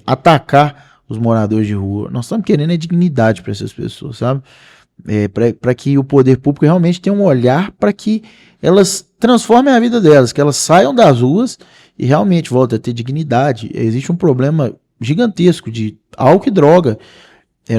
atacar os moradores de rua. Nós estamos querendo dignidade para essas pessoas, sabe? Para que o poder público realmente tenha um olhar para que elas transformem a vida delas, que elas saiam das ruas e realmente voltem a ter dignidade. Existe um problema gigantesco de álcool e droga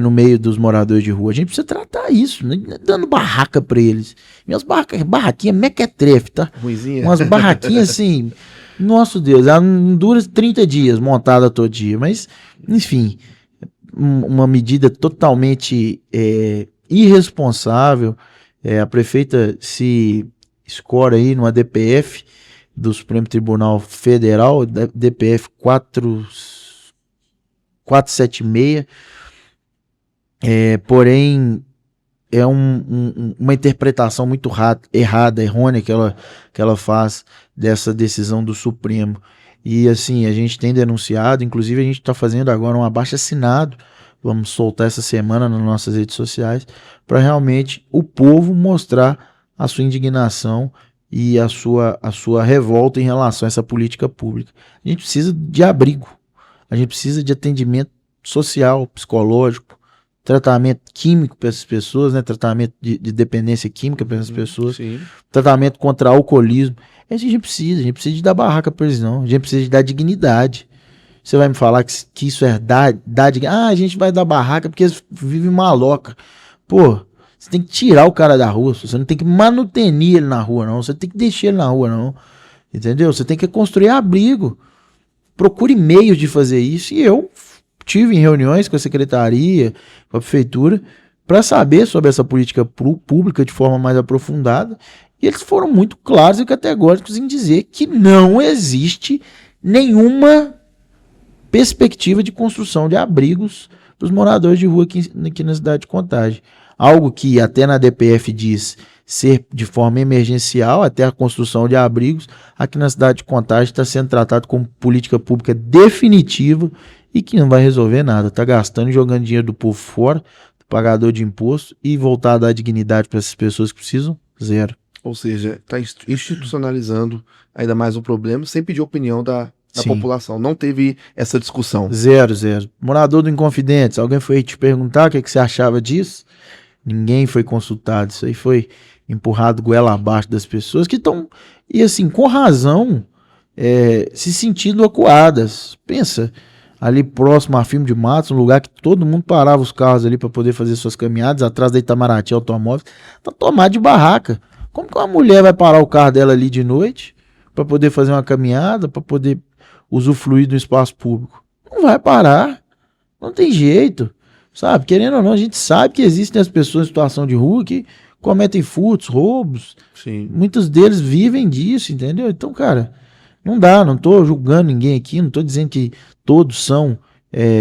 no meio dos moradores de rua. A gente precisa tratar isso, né? Dando barraca para eles. Minhas barraquinhas mequetrefe, tá? Ruizinha. Umas barraquinhas assim, nosso Deus, ela não dura 30 dias montada todo dia, mas, enfim, uma medida totalmente irresponsável. A prefeita se escora aí numa DPF do Supremo Tribunal Federal, DPF 476, porém é uma interpretação muito errada, errônea que ela faz dessa decisão do Supremo. E assim, a gente tem denunciado, inclusive a gente está fazendo agora um abaixo-assinado, vamos soltar essa semana nas nossas redes sociais, para realmente o povo mostrar a sua indignação e a sua revolta em relação a essa política pública. A gente precisa de abrigo, a gente precisa de atendimento social, psicológico, tratamento químico para essas pessoas, né? Tratamento de dependência química para essas pessoas, Sim. Tratamento contra alcoolismo. A gente precisa de dar barraca para eles, não. A gente precisa de dar dignidade. Você vai me falar que isso é dar dignidade? A gente vai dar barraca porque eles vivem maloca. Pô, você tem que tirar o cara da rua, você não tem que manutenir ele na rua, não. Você tem que deixar ele na rua, não. Entendeu? Você tem que construir abrigo. Procure meios de fazer isso. E eu tive em reuniões com a secretaria, com a prefeitura, para saber sobre essa política pública de forma mais aprofundada, e eles foram muito claros e categóricos em dizer que não existe nenhuma perspectiva de construção de abrigos para os moradores de rua aqui na cidade de Contagem. Algo que até na DPF diz ser de forma emergencial, até a construção de abrigos, aqui na cidade de Contagem está sendo tratado como política pública definitiva e que não vai resolver nada. Está gastando e jogando dinheiro do povo fora, do pagador de imposto, e voltar a dar dignidade para essas pessoas que precisam, zero. Ou seja, está institucionalizando ainda mais o problema sem pedir opinião da população. Não teve essa discussão. Zero. Morador do Inconfidentes, alguém foi te perguntar o que você achava disso? Ninguém foi consultado. Isso aí foi empurrado goela abaixo das pessoas que estão, e assim, com razão, se sentindo acuadas. Pensa, ali próximo a Firmo de Matos, um lugar que todo mundo parava os carros ali para poder fazer suas caminhadas, atrás da Itamaraty Automóveis, tá tomado de barraca. Como que uma mulher vai parar o carro dela ali de noite para poder fazer uma caminhada, para poder usufruir do espaço público? Não vai parar, não tem jeito, sabe? Querendo ou não, a gente sabe que existem as pessoas em situação de rua que cometem furtos, roubos. Sim. Muitos deles vivem disso, entendeu? Então, cara, não dá, não tô julgando ninguém aqui, não tô dizendo que todos são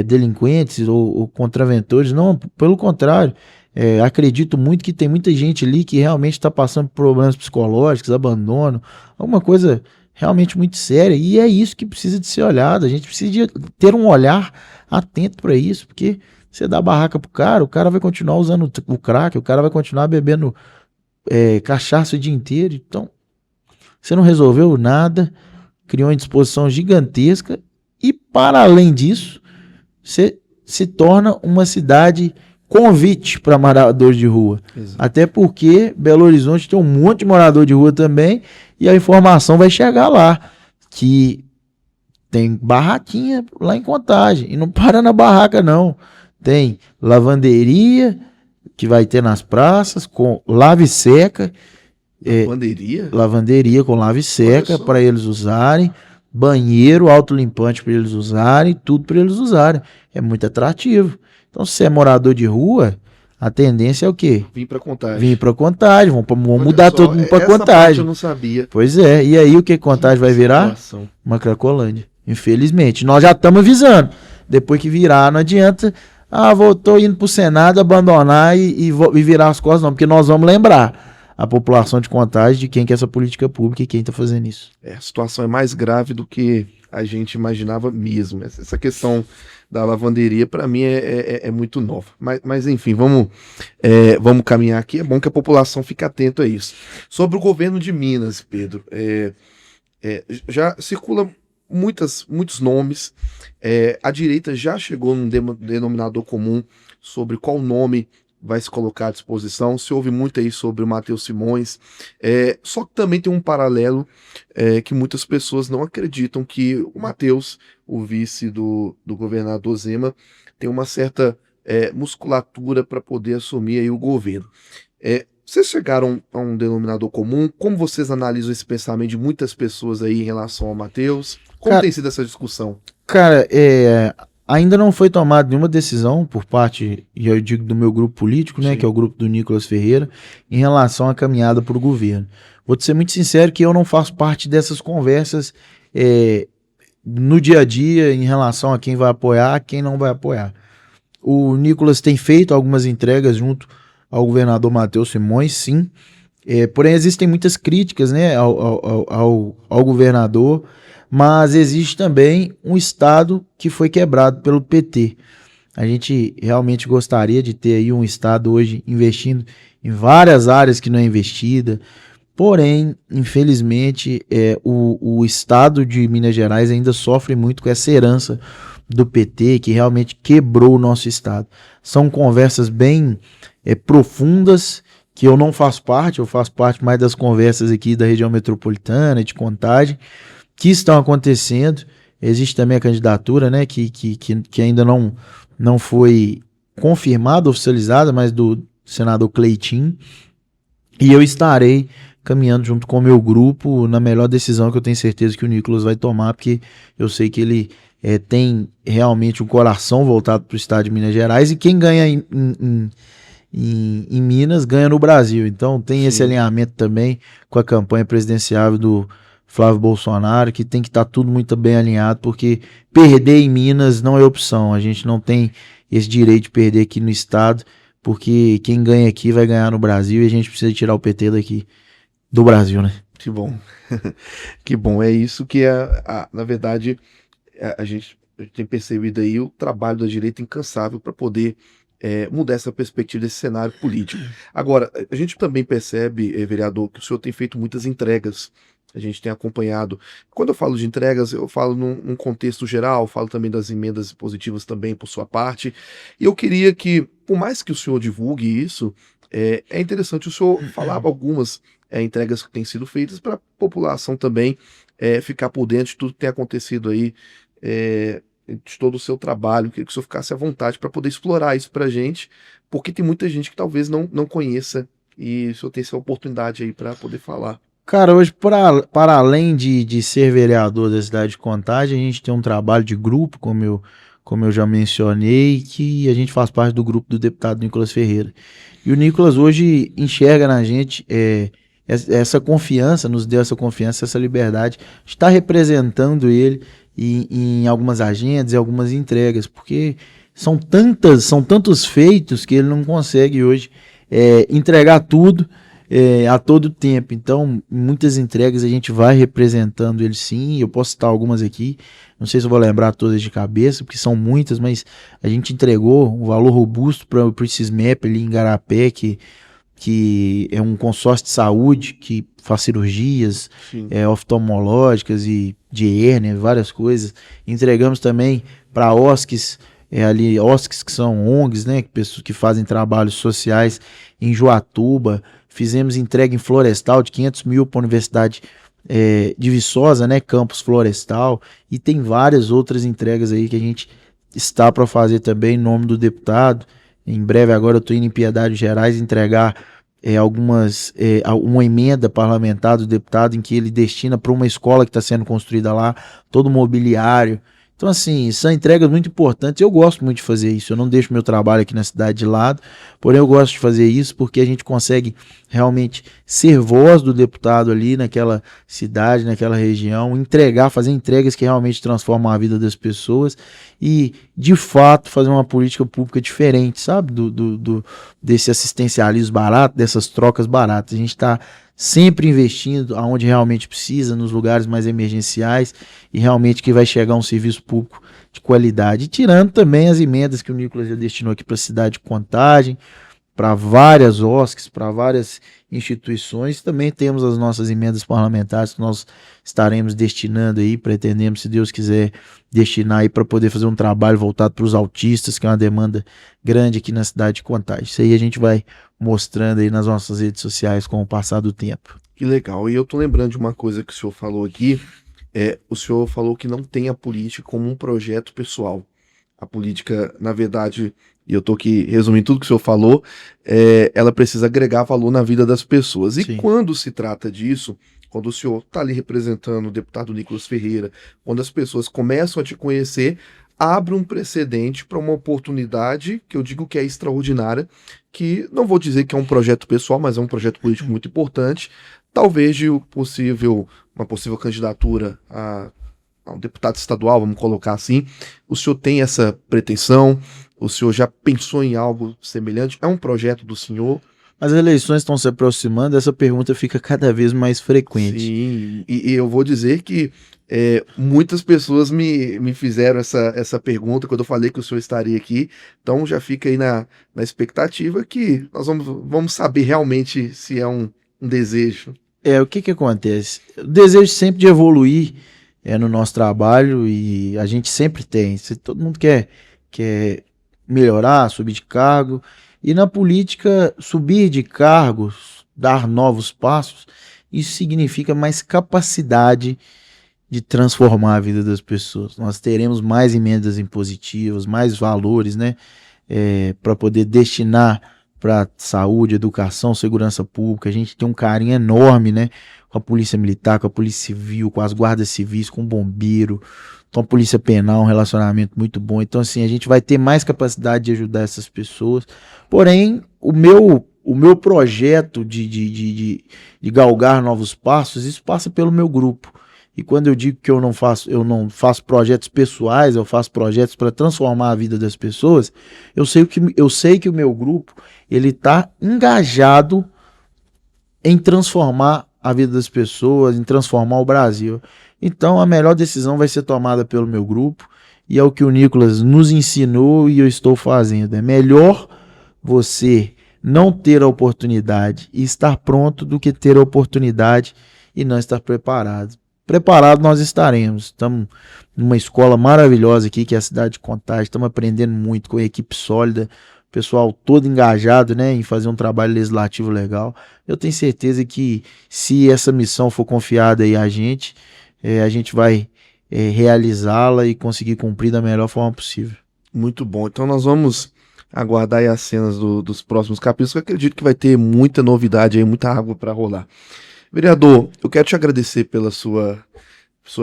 delinquentes ou contraventores, não, pelo contrário, acredito muito que tem muita gente ali que realmente está passando por problemas psicológicos, abandono, alguma coisa realmente muito séria, e é isso que precisa de ser olhado. A gente precisa de ter um olhar atento para isso, porque você dá barraca pro cara, o cara vai continuar usando o crack, o cara vai continuar bebendo cachaça o dia inteiro. Então, você não resolveu nada, criou uma indisposição gigantesca, e para além disso, você se torna uma cidade convite para moradores de rua. Exato. Até porque Belo Horizonte tem um monte de morador de rua também, e a informação vai chegar lá, que tem barraquinha lá em Contagem, e não para na barraca não. Tem lavanderia, que vai ter nas praças, com lave e seca. Lavanderia com lave e seca para eles usarem, banheiro autolimpante para eles usarem, tudo para eles usarem. É muito atrativo. Então, se você é morador de rua, a tendência é o quê? Vim para Contagem. Vim para Contagem, vamos mudar todo mundo para Contagem. Parte eu não sabia. Pois é, e aí o que Contagem vai virar? Uma Cracolândia. Infelizmente. Nós já estamos avisando. Depois que virar, não adianta. Tô indo pro Senado, abandonar e virar as costas, não, porque nós vamos lembrar a população de Contagem de quem que é essa política pública e quem está fazendo isso. A situação é mais grave do que a gente imaginava mesmo. Essa questão da lavanderia, para mim, é muito nova. Mas enfim, vamos caminhar aqui. É bom que a população fique atenta a isso. Sobre o governo de Minas, Pedro, já circula muitos nomes. A direita já chegou num denominador comum sobre qual nome vai se colocar à disposição. Se ouve muito aí sobre o Matheus Simões, só que também tem um paralelo que muitas pessoas não acreditam que o Matheus, o vice do governador Zema, tem uma certa musculatura para poder assumir aí o governo. Vocês chegaram a um denominador comum? Como vocês analisam esse pensamento de muitas pessoas aí em relação ao Matheus? Como tem sido essa discussão? Cara, ainda não foi tomada nenhuma decisão por parte, e eu digo do meu grupo político, né, que é o grupo do Nicolas Ferreira, em relação à caminhada para o governo. Vou te ser muito sincero que eu não faço parte dessas conversas no dia a dia em relação a quem vai apoiar, quem não vai apoiar. O Nicolas tem feito algumas entregas junto ao governador Matheus Simões, sim. Porém, existem muitas críticas, né, ao governador, mas existe também um estado que foi quebrado pelo PT. A gente realmente gostaria de ter aí um estado hoje investindo em várias áreas que não é investida, porém, infelizmente, o estado de Minas Gerais ainda sofre muito com essa herança do PT, que realmente quebrou o nosso estado. São conversas bem profundas, que eu não faço parte, eu faço parte mais das conversas aqui da região metropolitana, de Contagem, que estão acontecendo. Existe também a candidatura, né, que ainda não foi confirmada, oficializada, mas do senador Cleitinho, e eu estarei caminhando junto com o meu grupo na melhor decisão que eu tenho certeza que o Nicolas vai tomar, porque eu sei que ele tem realmente o coração voltado para o estado de Minas Gerais, e quem ganha em Minas ganha no Brasil. Então tem esse alinhamento também com a campanha presidencial do Flávio Bolsonaro, que tem que estar tudo muito bem alinhado, porque perder em Minas não é opção. A gente não tem esse direito de perder aqui no estado, porque quem ganha aqui vai ganhar no Brasil, e a gente precisa tirar o PT daqui do Brasil, né? Que bom. Que bom. É isso que, na verdade, a gente tem percebido aí o trabalho da direita incansável para poder mudar essa perspectiva desse cenário político. Agora, a gente também percebe, vereador, que o senhor tem feito muitas entregas. A gente tem acompanhado. Quando eu falo de entregas, eu falo num contexto geral, falo também das emendas positivas também por sua parte. E eu queria que, por mais que o senhor divulgue isso, é interessante o senhor falar algumas entregas que têm sido feitas para a população também ficar por dentro de tudo que tem acontecido aí, de todo o seu trabalho. Eu queria que o senhor ficasse à vontade para poder explorar isso para a gente, porque tem muita gente que talvez não conheça, e o senhor tem essa oportunidade aí para poder falar. Cara, hoje, para além de ser vereador da cidade de Contagem, a gente tem um trabalho de grupo, como eu já mencionei, que a gente faz parte do grupo do deputado Nicolas Ferreira. E o Nicolas hoje enxerga na gente essa confiança, nos deu essa confiança, essa liberdade de estar representando ele em algumas agendas e algumas entregas, porque são tantos feitos que ele não consegue hoje entregar tudo a todo tempo. Então, muitas entregas a gente vai representando ele, sim. Eu posso citar algumas aqui, não sei se eu vou lembrar todas de cabeça, porque são muitas, mas a gente entregou um valor robusto para o Cismep ali em Igarapé, que é um consórcio de saúde que faz cirurgias oftalmológicas e de hérnia, várias coisas. Entregamos também para OSCs, OSCs que são ONGs, né, pessoas que fazem trabalhos sociais em Joatuba. Fizemos entrega em Florestal de 500 mil para a Universidade de Viçosa, né, campus Florestal, e tem várias outras entregas aí que a gente está para fazer também em nome do deputado, Em breve agora eu estou indo em Piedade Gerais entregar uma emenda parlamentar do deputado em que ele destina para uma escola que está sendo construída lá, todo o mobiliário. Então, assim, são entregas muito importantes. Eu gosto muito de fazer isso. Eu não deixo meu trabalho aqui na cidade de lado, porém eu gosto de fazer isso porque a gente consegue realmente ser voz do deputado ali naquela cidade, naquela região, fazer entregas que realmente transformam a vida das pessoas e, de fato, fazer uma política pública diferente, sabe? Desse assistencialismo barato, dessas trocas baratas. A gente está sempre investindo aonde realmente precisa, nos lugares mais emergenciais e realmente que vai chegar um serviço público de qualidade. E tirando também as emendas que o Nicolas já destinou aqui para a cidade de Contagem, para várias OSCs, para várias instituições. Também temos as nossas emendas parlamentares que nós estaremos destinando aí, pretendemos, se Deus quiser, destinar aí para poder fazer um trabalho voltado para os autistas, que é uma demanda grande aqui na cidade de Contagem. Isso aí a gente vai mostrando aí nas nossas redes sociais com o passar do tempo. Que legal. E eu tô lembrando de uma coisa que o senhor falou aqui. O senhor falou que não tem a política como um projeto pessoal. A política, na verdade, e eu tô aqui resumindo tudo que o senhor falou, ela precisa agregar valor na vida das pessoas. E Sim. quando se trata disso, quando o senhor está ali representando o deputado Nicolas Ferreira, quando as pessoas começam a te conhecer, abre um precedente para uma oportunidade que eu digo que é extraordinária, que não vou dizer que é um projeto pessoal, mas é um projeto político muito importante, talvez de uma possível candidatura a um deputado estadual, vamos colocar assim. O senhor tem essa pretensão? O senhor já pensou em algo semelhante? É um projeto do senhor? As eleições estão se aproximando, essa pergunta fica cada vez mais frequente. Sim, e eu vou dizer que muitas pessoas me fizeram essa pergunta quando eu falei que o senhor estaria aqui, então já fica aí na expectativa que nós vamos saber realmente se é um desejo. O que acontece? O desejo sempre de evoluir no nosso trabalho e a gente sempre tem. Todo mundo quer melhorar, subir de cargo. E na política, subir de cargos, dar novos passos, isso significa mais capacidade de transformar a vida das pessoas. Nós teremos mais emendas impositivas, mais valores, né, para poder destinar para saúde, educação, segurança pública. A gente tem um carinho enorme, né, com a polícia militar, com a polícia civil, com as guardas civis, com o bombeiro, com a polícia penal, um relacionamento muito bom. Então, assim, a gente vai ter mais capacidade de ajudar essas pessoas. Porém, o meu projeto de galgar novos passos, isso passa pelo meu grupo. E quando eu digo que eu não faço projetos pessoais, eu faço projetos para transformar a vida das pessoas, eu sei que o meu grupo ele está engajado em transformar a vida das pessoas, em transformar o Brasil. Então a melhor decisão vai ser tomada pelo meu grupo e é o que o Nicolas nos ensinou e eu estou fazendo. É melhor você não ter a oportunidade e estar pronto do que ter a oportunidade e não estar preparado. Preparado nós estaremos. Estamos numa escola maravilhosa aqui, que é a cidade de Contagem. Estamos aprendendo muito com a equipe sólida, o pessoal todo engajado, né, em fazer um trabalho legislativo legal. Eu tenho certeza que se essa missão for confiada aí a gente vai realizá-la e conseguir cumprir da melhor forma possível. Muito bom. Então nós vamos aguardar aí as cenas dos próximos capítulos, que eu acredito que vai ter muita novidade aí, muita água para rolar. Vereador, eu quero te agradecer pela sua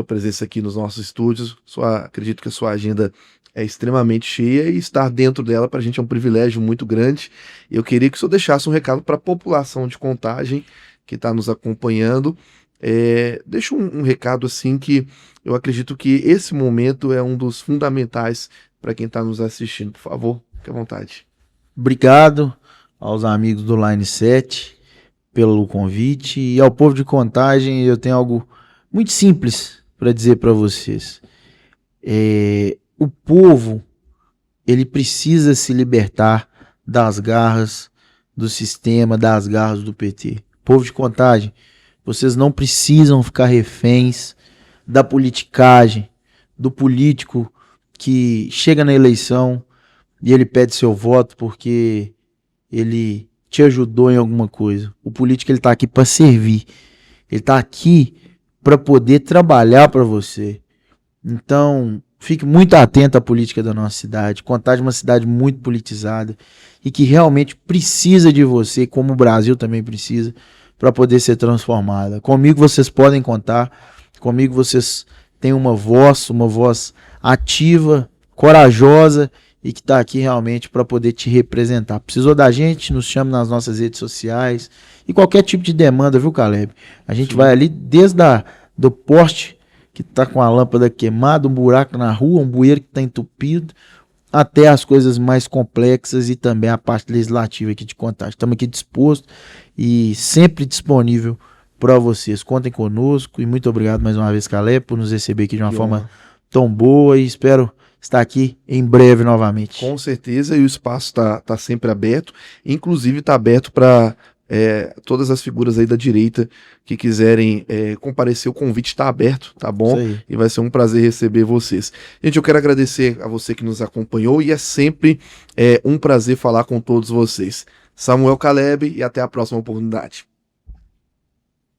presença aqui nos nossos estúdios. Acredito que a sua agenda é extremamente cheia e estar dentro dela para a gente é um privilégio muito grande. Eu queria que o senhor deixasse um recado para a população de Contagem que está nos acompanhando. Deixa um recado assim que eu acredito que esse momento é um dos fundamentais para quem está nos assistindo. Por favor, fique à vontade. Obrigado aos amigos do Line 7 pelo convite e ao povo de Contagem. Eu tenho algo muito simples para dizer para vocês. O povo ele precisa se libertar das garras do sistema, das garras do PT. Povo de Contagem, vocês não precisam ficar reféns da politicagem, do político que chega na eleição e ele pede seu voto porque ele te ajudou em alguma coisa. O político ele tá aqui para servir. Ele tá aqui para poder trabalhar para você. Então, fique muito atento à política da nossa cidade. Contagem é uma cidade muito politizada e que realmente precisa de você, como o Brasil também precisa, para poder ser transformada. Comigo vocês podem contar, comigo vocês têm uma voz ativa, corajosa e que está aqui realmente para poder te representar. Precisou da gente, nos chame nas nossas redes sociais e qualquer tipo de demanda, viu, Caleb? A gente vai ali desde do poste que está com a lâmpada queimada, um buraco na rua, um bueiro que está entupido, até as coisas mais complexas e também a parte legislativa aqui de Contagem. Estamos aqui dispostos e sempre disponível para vocês. Contem conosco e muito obrigado mais uma vez, Caleb, por nos receber aqui de uma forma tão boa e espero estar aqui em breve novamente. Com certeza, e o espaço tá sempre aberto, inclusive está aberto para todas as figuras aí da direita que quiserem comparecer, o convite está aberto, tá bom? E vai ser um prazer receber vocês. Gente, eu quero agradecer a você que nos acompanhou e é sempre um prazer falar com todos vocês. Samuel Caleb e até a próxima oportunidade.